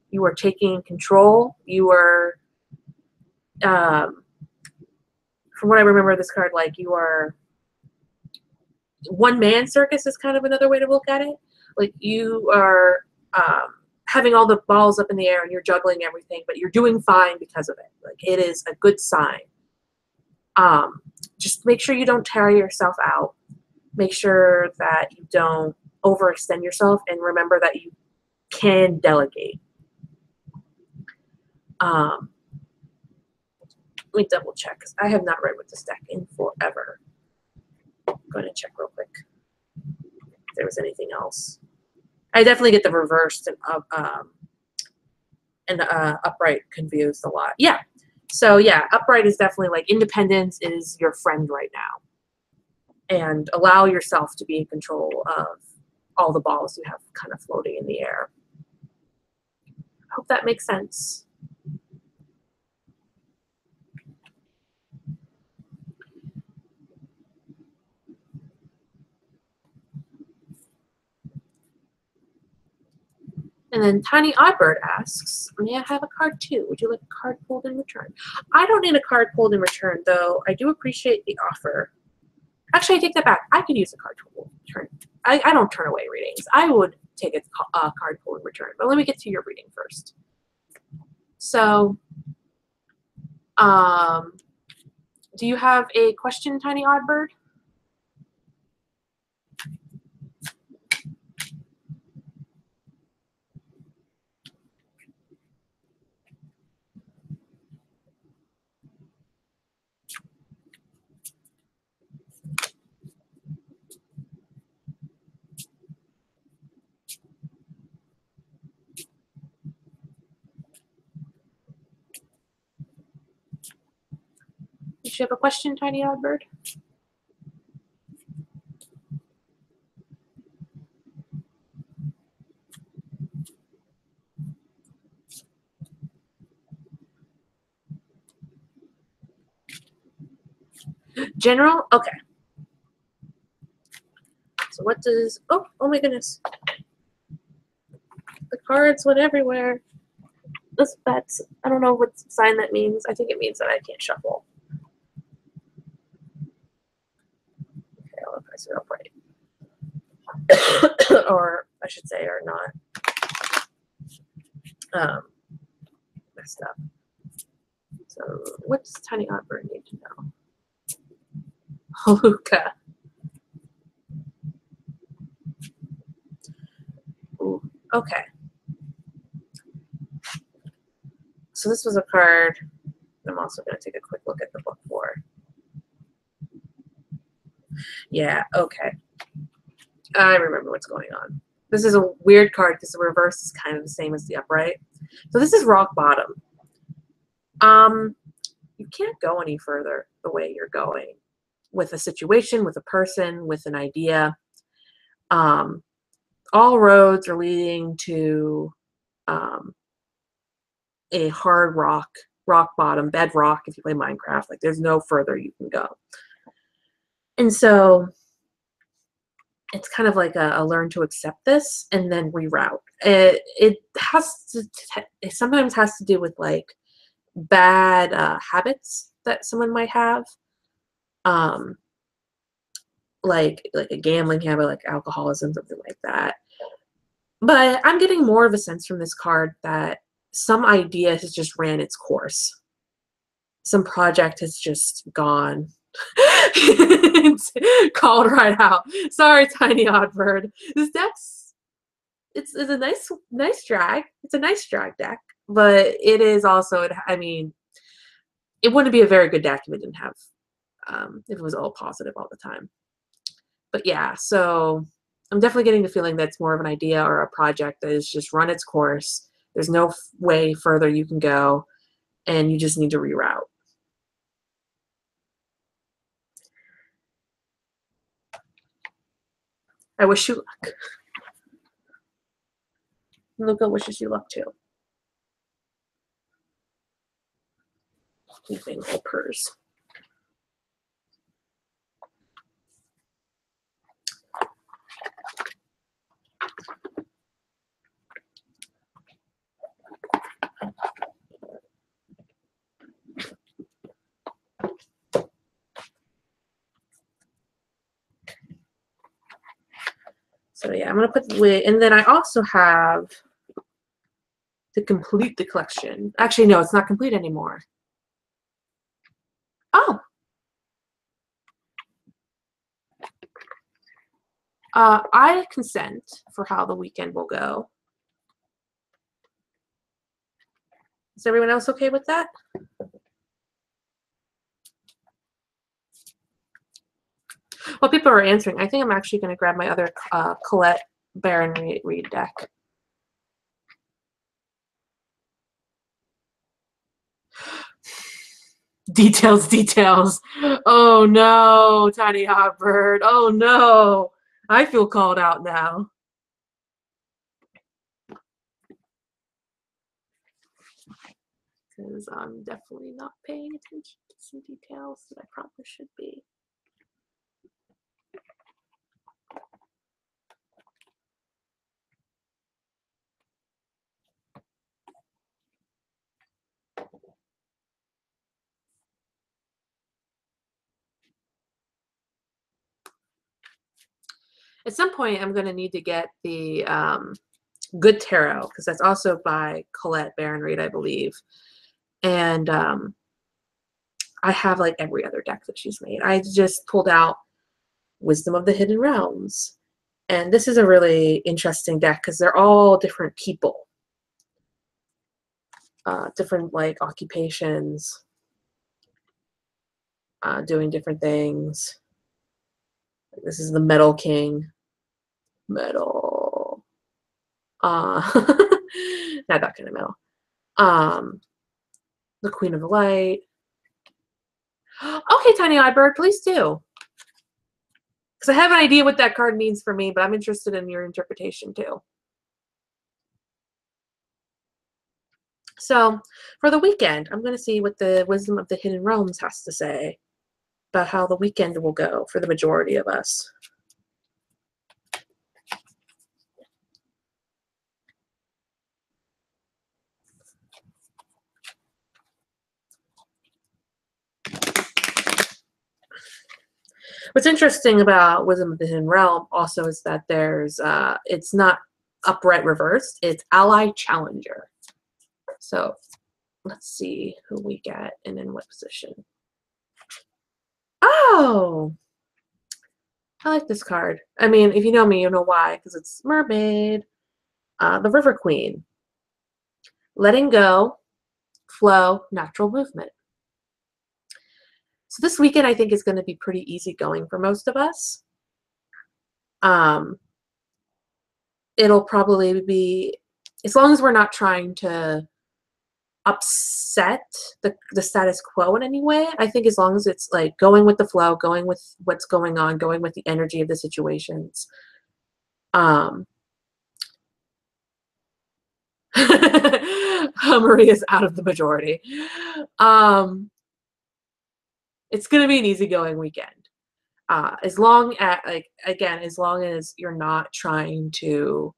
you are taking control, you are, from what I remember of this card, like you are, one-man circus is kind of another way to look at it. Like you are having all the balls up in the air and you're juggling everything, but you're doing fine because of it. Like it is a good sign. Just make sure you don't tire yourself out. Make sure that you don't overextend yourself, and remember that you can delegate. Let me double check because I have not read with this deck in forever. I'm going to check real quick if there was anything else. I definitely get the reversed and upright confused a lot. Yeah. So yeah, upright is definitely like independence is your friend right now. And allow yourself to be in control of all the balls you have kind of floating in the air. I hope that makes sense. And then Tiny Oddbird asks, may I have a card too? Would you like a card pulled in return? I don't need a card pulled in return, though I do appreciate the offer. Actually, I take that back. I could use a card pull return. I don't turn away readings. I would take a card pull in return. But let me get to your reading first. So, do you have a question, Tiny Oddbird? Did you have a question, Tiny Oddbird? General? Okay. So what does... Oh my goodness. The cards went everywhere. That's... I don't know what sign that means. I think it means that I can't shuffle. Okay, I'll press it upright. Or I should say, or not. Messed up. So what does Tiny Oddbird need to know? Luca. Ooh, okay. So this was a card I'm also going to take a quick look at the book for. Yeah, okay. I remember what's going on. This is a weird card because the reverse is kind of the same as the upright. So this is rock bottom. You can't go any further the way you're going with a situation, with a person, with an idea. All roads are leading to a hard rock bottom, bedrock if you play Minecraft. Like there's no further you can go. And so it's kind of like a learn to accept this and then reroute. It has to, it sometimes has to do with like bad habits that someone might have. Like a gambling habit, like alcoholism, something like that. But I'm getting more of a sense from this card that some idea has just ran its course. Some project has just gone. It's called right out. Sorry, Tiny Oddbird. This deck's it's a nice drag. It's a nice drag deck, but it is also. I mean, it wouldn't be a very good deck if it didn't have if it was all positive all the time. But yeah, so I'm definitely getting the feeling that's more of an idea or a project that has just run its course. There's no way further you can go, and you just need to reroute. I wish you luck. Luca wishes you luck too. Keeping all purrs. So yeah, I'm gonna put the lid, and then I also have to complete the collection. Actually, no, it's not complete anymore. Oh. I consent for how the weekend will go. Is everyone else okay with that? Well, people are answering. I think I'm actually going to grab my other Colette Baron Reed deck. Details, details. Oh no, Tiny Oddbird. Oh no. I feel called out now. Because I'm definitely not paying attention to some details that I probably should be. At some point, I'm going to need to get the Good Tarot, because that's also by Colette Baron-Reid, I believe. And I have like every other deck that she's made. I just pulled out Wisdom of the Hidden Realms. And this is a really interesting deck because they're all different people. Different like occupations, doing different things. This is the Metal King. Metal. Not that kind of metal. The Queen of the Light. Okay, Tiny Eyebird, please do. Because I have an idea what that card means for me, but I'm interested in your interpretation too. So, for the weekend, I'm going to see what the Wisdom of the Hidden Realms has to say about how the weekend will go for the majority of us. What's interesting about Wisdom of the Hidden Realm also is that there's, it's not upright reversed, it's Ally Challenger. So, let's see who we get and in what position. Oh! I like this card. I mean, if you know me, you know why, because it's Mermaid. The River Queen. Letting go, flow, natural movement. So this weekend I think is going to be pretty easy going for most of us. It'll probably be, as long as we're not trying to upset the status quo in any way, I think as long as it's like going with the flow, going with what's going on, going with the energy of the situations. Maria's out of the majority. It's going to be an easygoing weekend. As long as, like, again, as long as you're not trying to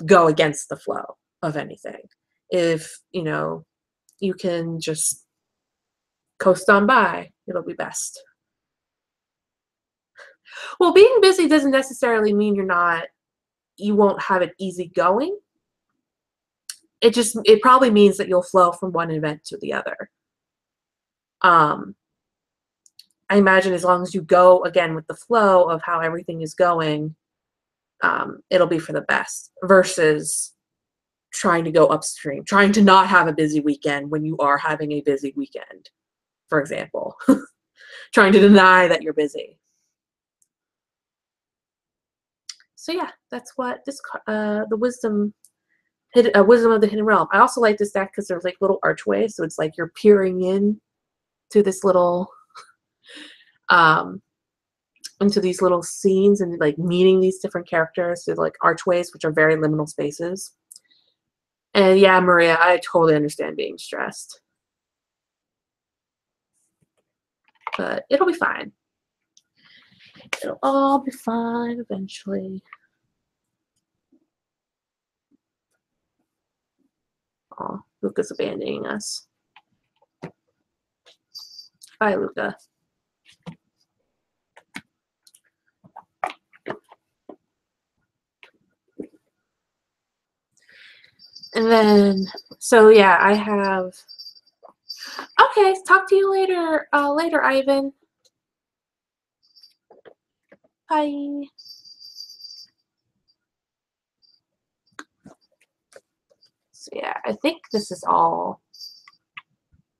go against the flow of anything. If, you know, you can just coast on by, it'll be best. Well, being busy doesn't necessarily mean you won't have it easy going. It probably means that you'll flow from one event to the other. I imagine as long as you go, again, with the flow of how everything is going, it'll be for the best, versus trying to go upstream, trying to not have a busy weekend when you are having a busy weekend, for example. Trying to deny that you're busy. So yeah, that's what this the Wisdom of the Hidden Realm. I also like this deck because there's like little archways, so it's like you're peering in to this little into these little scenes and like meeting these different characters through like archways, which are very liminal spaces. And yeah, Maria, I totally understand being stressed, but it'll be fine. It'll all be fine eventually. Oh, Luca's abandoning us. Bye, Luca. And then, so yeah, I have. Okay, talk to you later. Later, Ivan. Bye. So yeah, I think this is all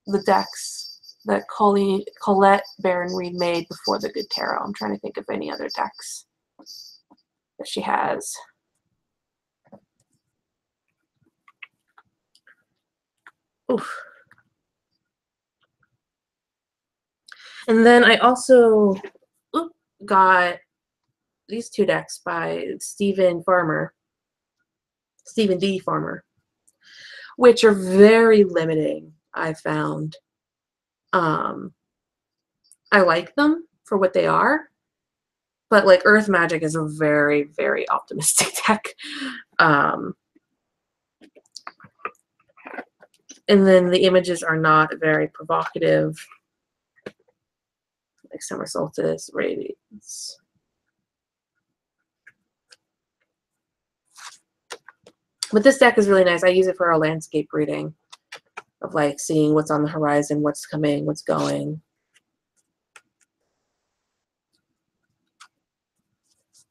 the decks that Colette Baron-Reid made before the Good Tarot. I'm trying to think of any other decks that she has. Oof. And then I also got these two decks by Stephen D. Farmer, which are very limiting, I found. I like them for what they are, but like Earth Magic is a very, very optimistic deck. And then the images are not very provocative, like Summer Solstice, Radiance. But this deck is really nice. I use it for a landscape reading of like seeing what's on the horizon, what's coming, what's going.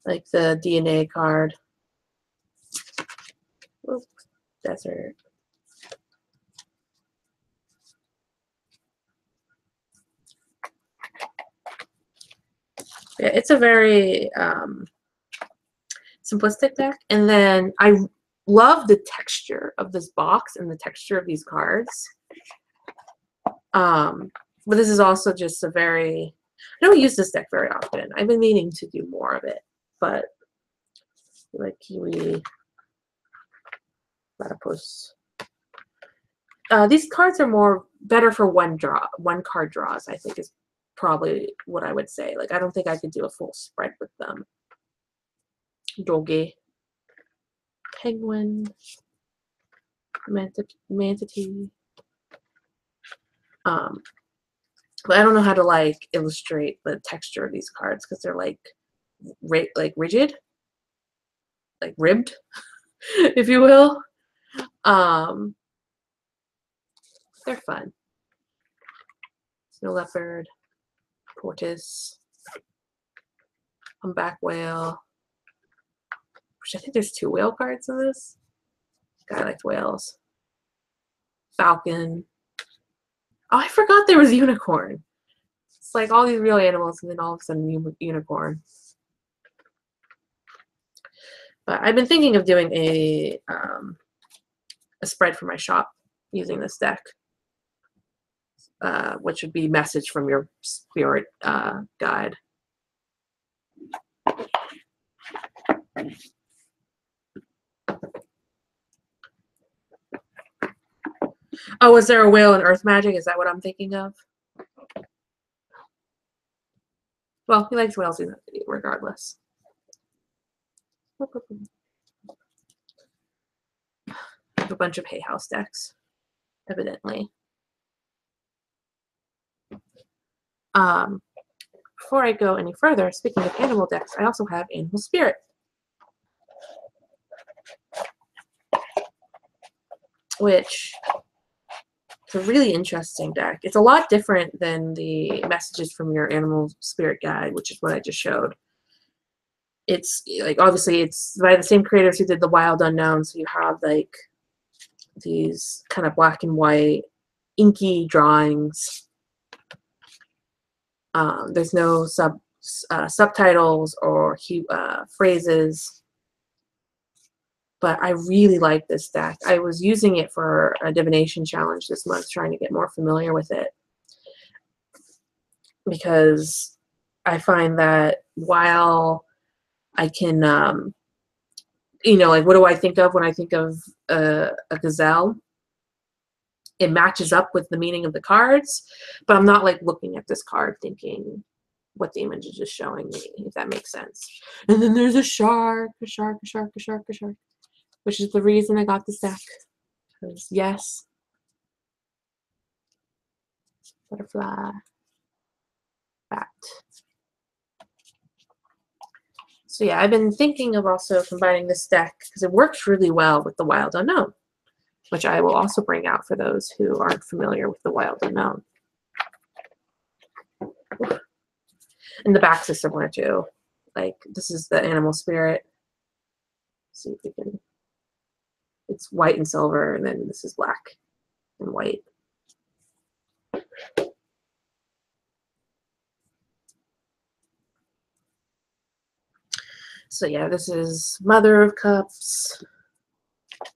Like the DNA card. Oops, desert. Yeah, it's a very simplistic deck. And then I love the texture of this box and the texture of these cards. But this is also just a very, I don't use this deck very often. I've been meaning to do more of it, but like Kiwi, Platypus. These cards are more better for one card draws, I think is probably what I would say. Like I don't think I could do a full spread with them. Doggy. Penguin. Manatee. But I don't know how to like illustrate the texture of these cards because they're like rigid, like ribbed, if you will. They're fun. Snow leopard, tortoise, humpback whale. Which I think there's 2 whale cards in this. Guy likes whales. Falcon. Oh, I forgot there was unicorn. It's like all these real animals and then all of a sudden unicorn. But I've been thinking of doing a spread for my shop using this deck, which would be message from your spirit guide. Oh, is there a whale in Earth Magic? Is that what I'm thinking of? Well, he likes whales regardless. I have a bunch of Hay House decks, evidently. Before I go any further, speaking of animal decks, I also have Animal Spirit, which is a really interesting deck. It's a lot different than the messages from your Animal Spirit guide, which is what I just showed. It's like obviously it's by the same creators who did the Wild Unknown, so you have like these kind of black and white inky drawings. There's no subtitles or phrases, but I really like this deck. I was using it for a divination challenge this month, trying to get more familiar with it, because I find that while I can, you know, like what do I think of when I think of a gazelle? It matches up with the meaning of the cards, but I'm not like looking at this card thinking what the image is just showing me, if that makes sense. And then there's a shark, which is the reason I got this deck. Because yes, butterfly, bat. So yeah, I've been thinking of also combining this deck because it works really well with the Wild Unknown, which I will also bring out for those who aren't familiar with the Wild Unknown. And the backs are similar too. Like this is the Animal Spirit. Let's see if we can. It's white and silver, and then this is black and white. So yeah, this is Mother of Cups,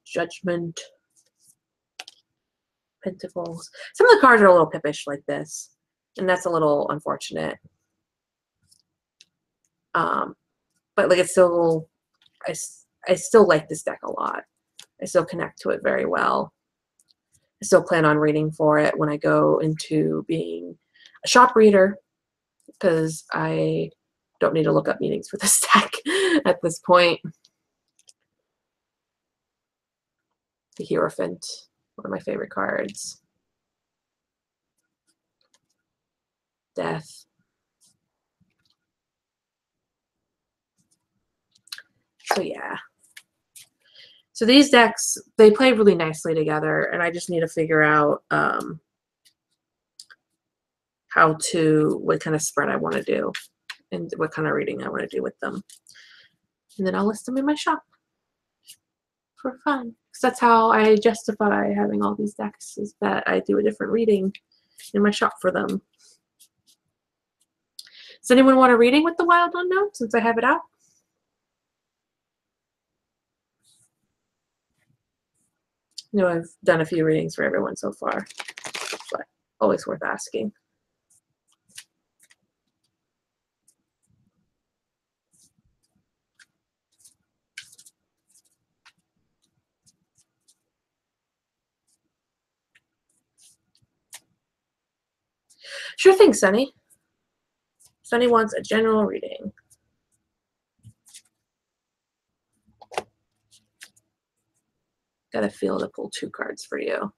Judgment, Pentacles. Some of the cards are a little pippish like this, and that's a little unfortunate. But like it's still, I still like this deck a lot. I still connect to it very well. I still plan on reading for it when I go into being a shop reader, because I don't need to look up meanings for this deck at this point. The Hierophant, one of my favorite cards. Death. So yeah. So these decks, they play really nicely together, and I just need to figure out what kind of spread I want to do and what kind of reading I want to do with them. And then I'll list them in my shop for fun. Because that's how I justify having all these decks, is that I do a different reading in my shop for them. Does anyone want a reading with the Wild Unknown since I have it out? You know, I've done a few readings for everyone so far, but always worth asking. Sure thing, Sunny. Sunny wants a general reading. Got a feel to pull 2 cards for you.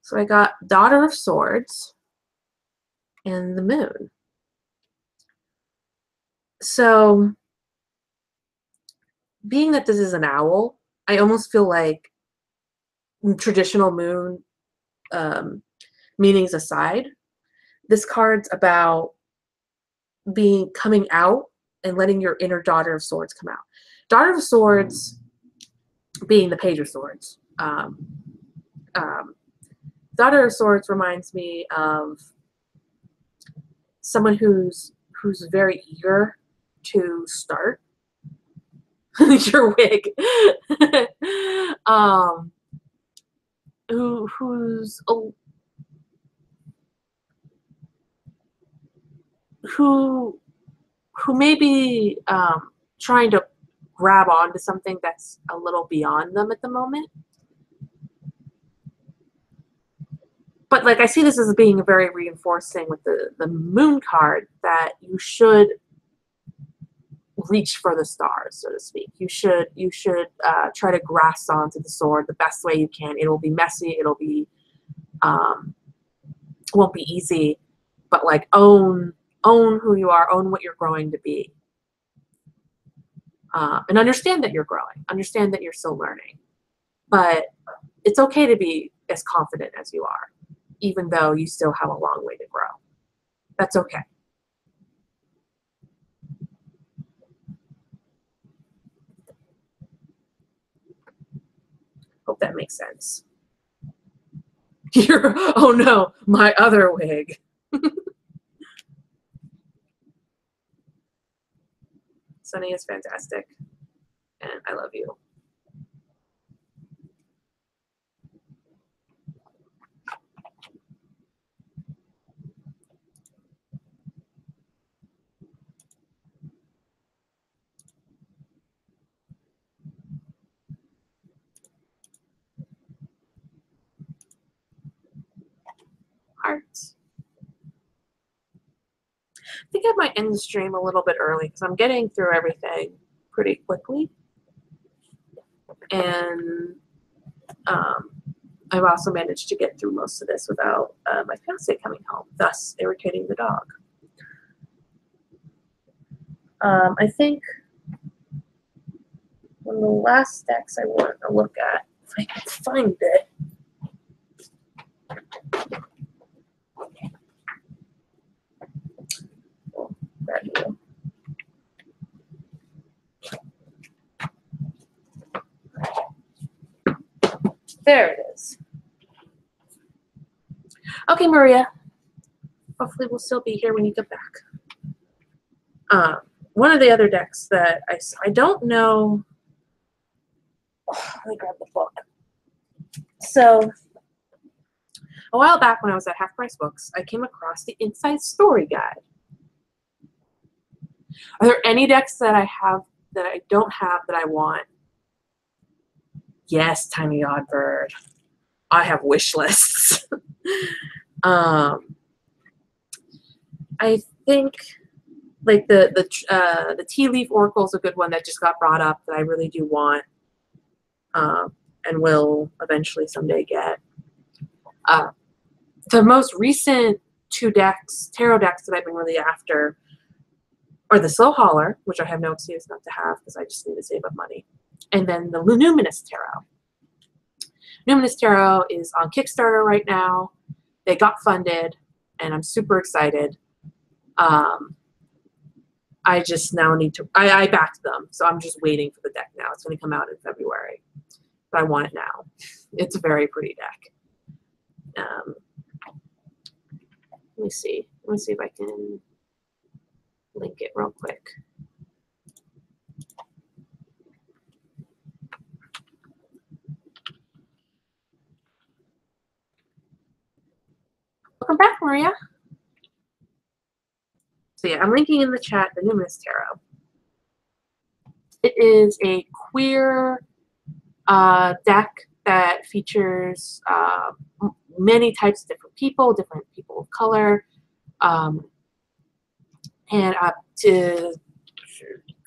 So I got Daughter of Swords and the Moon. So, being that this is an owl, I almost feel like traditional moon meanings aside, this card's about coming out and letting your inner Daughter of Swords come out. Daughter of Swords being the Page of Swords. Daughter of Swords reminds me of someone who's very eager to start. Your wig. Who may be trying to grab onto something that's a little beyond them at the moment. But like I see this as being very reinforcing with the Moon card, that you should reach for the stars, so to speak. You should try to grasp onto the sword the best way you can. It will be messy. It'll be won't be easy, but like own who you are, own what you're growing to be, and understand that you're growing. Understand that you're still learning, but it's okay to be as confident as you are, even though you still have a long way to grow. That's okay. Hope that makes sense. Oh no, my other wig. Sunny is fantastic, and I love you. Hearts. I think I might end the stream a little bit early because I'm getting through everything pretty quickly. And I've also managed to get through most of this without my fiance coming home, thus irritating the dog. I think one of the last decks I want to look at, if I can find it. Oh, grab you. There it is. Okay, Maria. Hopefully we'll still be here when you get back. One of the other decks that I don't know. Oh, let me grab the book. So a while back when I was at Half Price Books, I came across the Inside Story Guide. Are there any decks that I have that I don't have that I want? Yes, Tiny Oddbird. I have wish lists. I think like the Tea Leaf Oracle is a good one that just got brought up that I really do want, and will eventually someday get. The most recent 2 decks, tarot decks that I've been really after, or the Slow Hauler, which I have no excuse not to have because I just need to save up money. And then the Luminous Tarot. Luminous Tarot is on Kickstarter right now. They got funded, and I'm super excited. I just now need to, I backed them, so I'm just waiting for the deck now. It's going to come out in February, but I want it now. It's a very pretty deck. Let me see. Let me see if I can link it real quick. Welcome back, Maria. So yeah, I'm linking in the chat the Luminous Tarot. It is a queer deck that features many types of different people of color, and to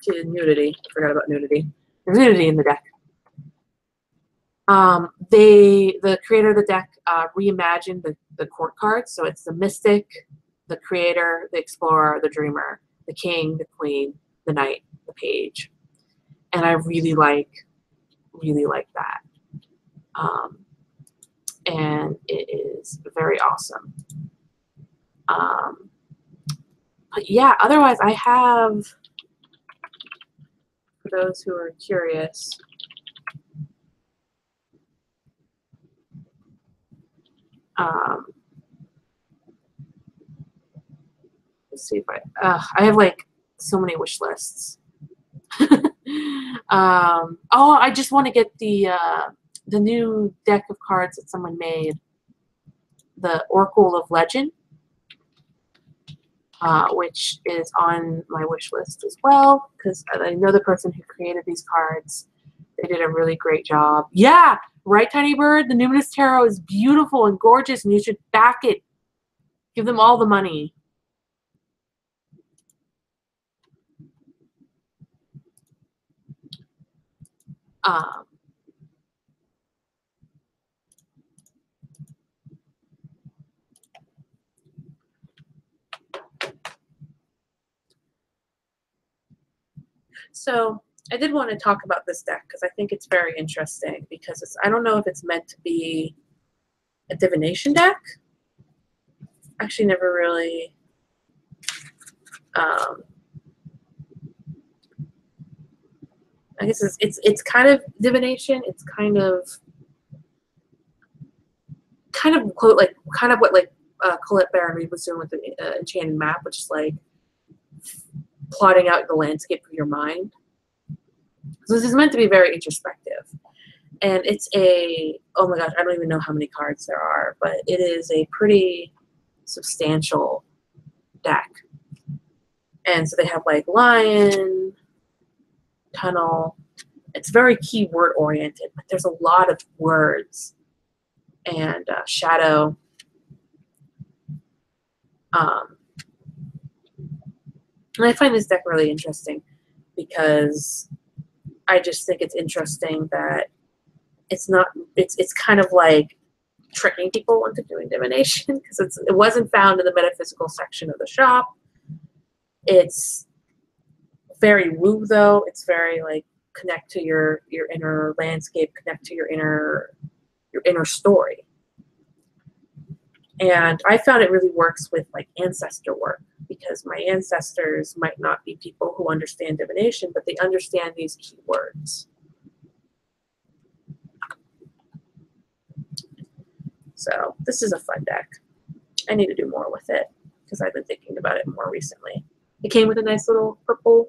nudity. I forgot about nudity. There's nudity in the deck. The creator of the deck reimagined the court cards, so it's the Mystic, the Creator, the Explorer, the Dreamer, the King, the Queen, the Knight, the Page, and I really like that. And it is very awesome. But yeah, otherwise I have, for those who are curious, let's see if I have like so many wish lists. Oh, I just want to get the new deck of cards that someone made, the Oracle of Legend, which is on my wish list as well, because I know the person who created these cards. They did a really great job. Yeah, right, Tiny Bird? The Numinous Tarot is beautiful and gorgeous, and you should back it. Give them all the money. So I did want to talk about this deck because I think it's very interesting, because I don't know if it's meant to be a divination deck. Actually never really I guess it's kind of divination. It's kind of what Colette Baron Reid was doing with the Enchanted Map, which is like plotting out the landscape of your mind. So this is meant to be very introspective. And it's oh my gosh, I don't even know how many cards there are, but it is a pretty substantial deck. And so they have like lion, tunnel. It's very keyword oriented, but there's a lot of words, and shadow. And I find this deck really interesting because I just think it's interesting that it's kind of like tricking people into doing divination, because it wasn't found in the metaphysical section of the shop. It's very woo though. It's very like connect to your inner landscape, connect to your inner story. And I found it really works with like ancestor work, because my ancestors might not be people who understand divination, but they understand these keywords. So this is a fun deck. I need to do more with it because I've been thinking about it more recently. It came with a nice little purple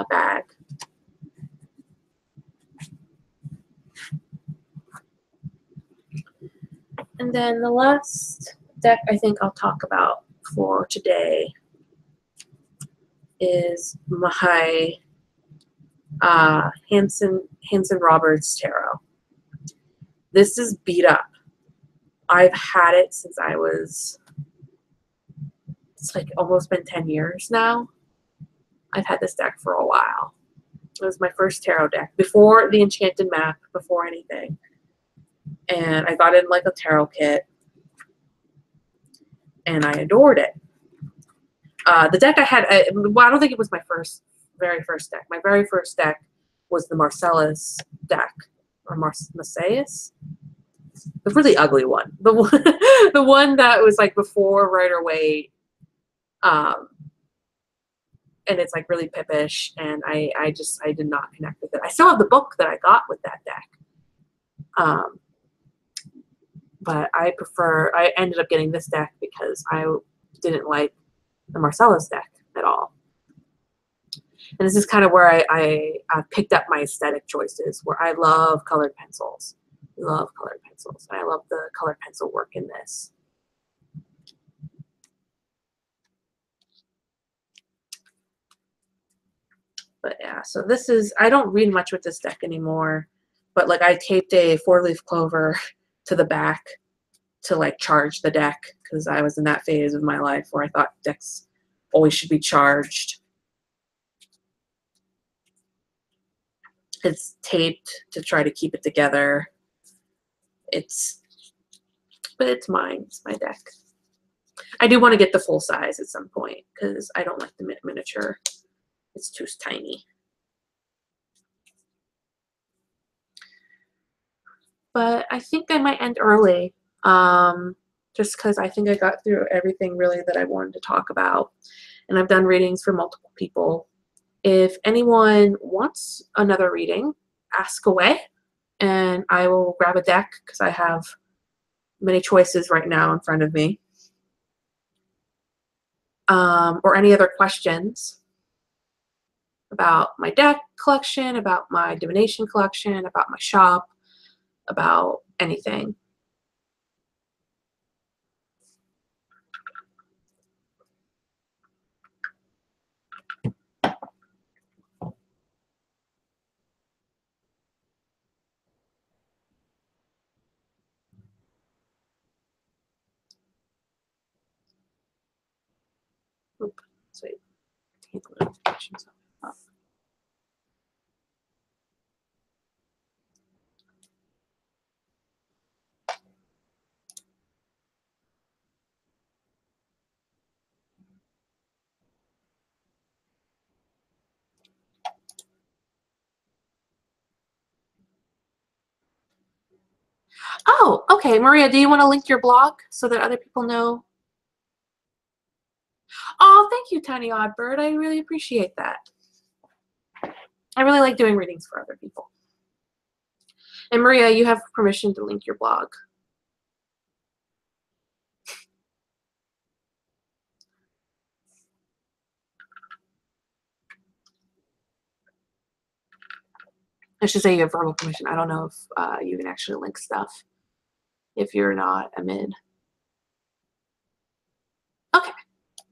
bag. And then the last deck I think I'll talk about for today is my Hanson Roberts Tarot. This is beat up. I've had it since it's like almost been 10 years now. I've had this deck for a while. It was my first tarot deck before the Enchanted Map, before anything. And I got it in like a tarot kit, and I adored it. The deck I had, well, I don't think it was my very first deck. My very first deck was the Marcellus deck, or Marcellus, the really ugly one, the one, the one that was like before Rider-Waite, and it's like really pippish, and I did not connect with it. I still have the book that I got with that deck, but I ended up getting this deck because I didn't like the Marcellus deck at all. And this is kind of where I picked up my aesthetic choices, where I love colored pencils. Love colored pencils. And I love the colored pencil work in this. But yeah, so this is, I don't read much with this deck anymore, but like I taped a 4-leaf clover to the back to like charge the deck, because I was in that phase of my life where I thought decks always should be charged. It's taped to try to keep it together. But it's mine. It's my deck. I do want to get the full size at some point because I don't like the miniature. It's too tiny. But I think I might end early, just because I think I got through everything really that I wanted to talk about. And I've done readings for multiple people. If anyone wants another reading, ask away, and I will grab a deck because I have many choices right now in front of me. Or any other questions about my deck collection, about my divination collection, about my shop, about anything. Oop, so take notifications up. Oh, okay, Maria, do you want to link your blog so that other people know? Oh, thank you, Tiny Oddbird. I really appreciate that. I really like doing readings for other people. And Maria, you have permission to link your blog. I should say you have verbal permission. I don't know if you can actually link stuff if you're not a mid. Okay,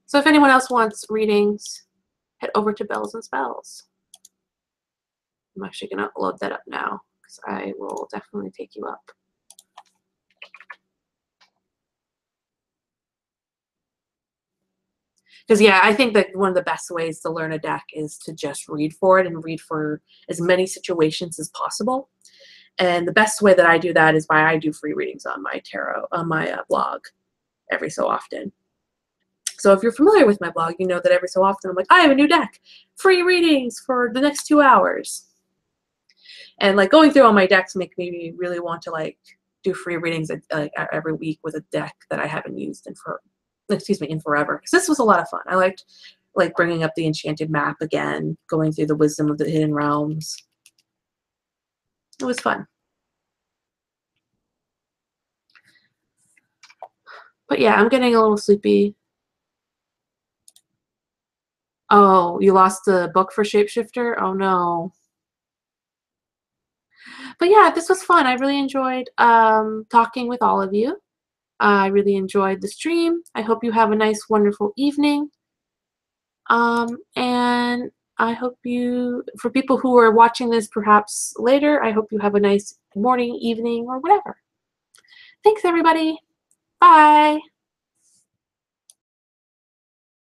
so if anyone else wants readings, head over to Bells and Spells. I'm actually going to load that up now because I will definitely take you up. Because yeah, I think that one of the best ways to learn a deck is to just read for it and read for as many situations as possible. And the best way that I do that is by I do free readings on my tarot, on my blog every so often. So if you're familiar with my blog, you know that every so often I'm like, I have a new deck, free readings for the next 2 hours. And like going through all my decks make me really want to like do free readings like every week with a deck that I haven't used in forever. Because this was a lot of fun. I liked like bringing up the Enchanted Map again, going through the Wisdom of the Hidden Realms. It was fun. But yeah, I'm getting a little sleepy. Oh, you lost the book for Shapeshifter? Oh no. But yeah, this was fun. I really enjoyed talking with all of you. I really enjoyed the stream. I hope you have a nice, wonderful evening. And I hope you, for people who are watching this perhaps later, I hope you have a nice morning, evening, or whatever. Thanks, everybody. Bye.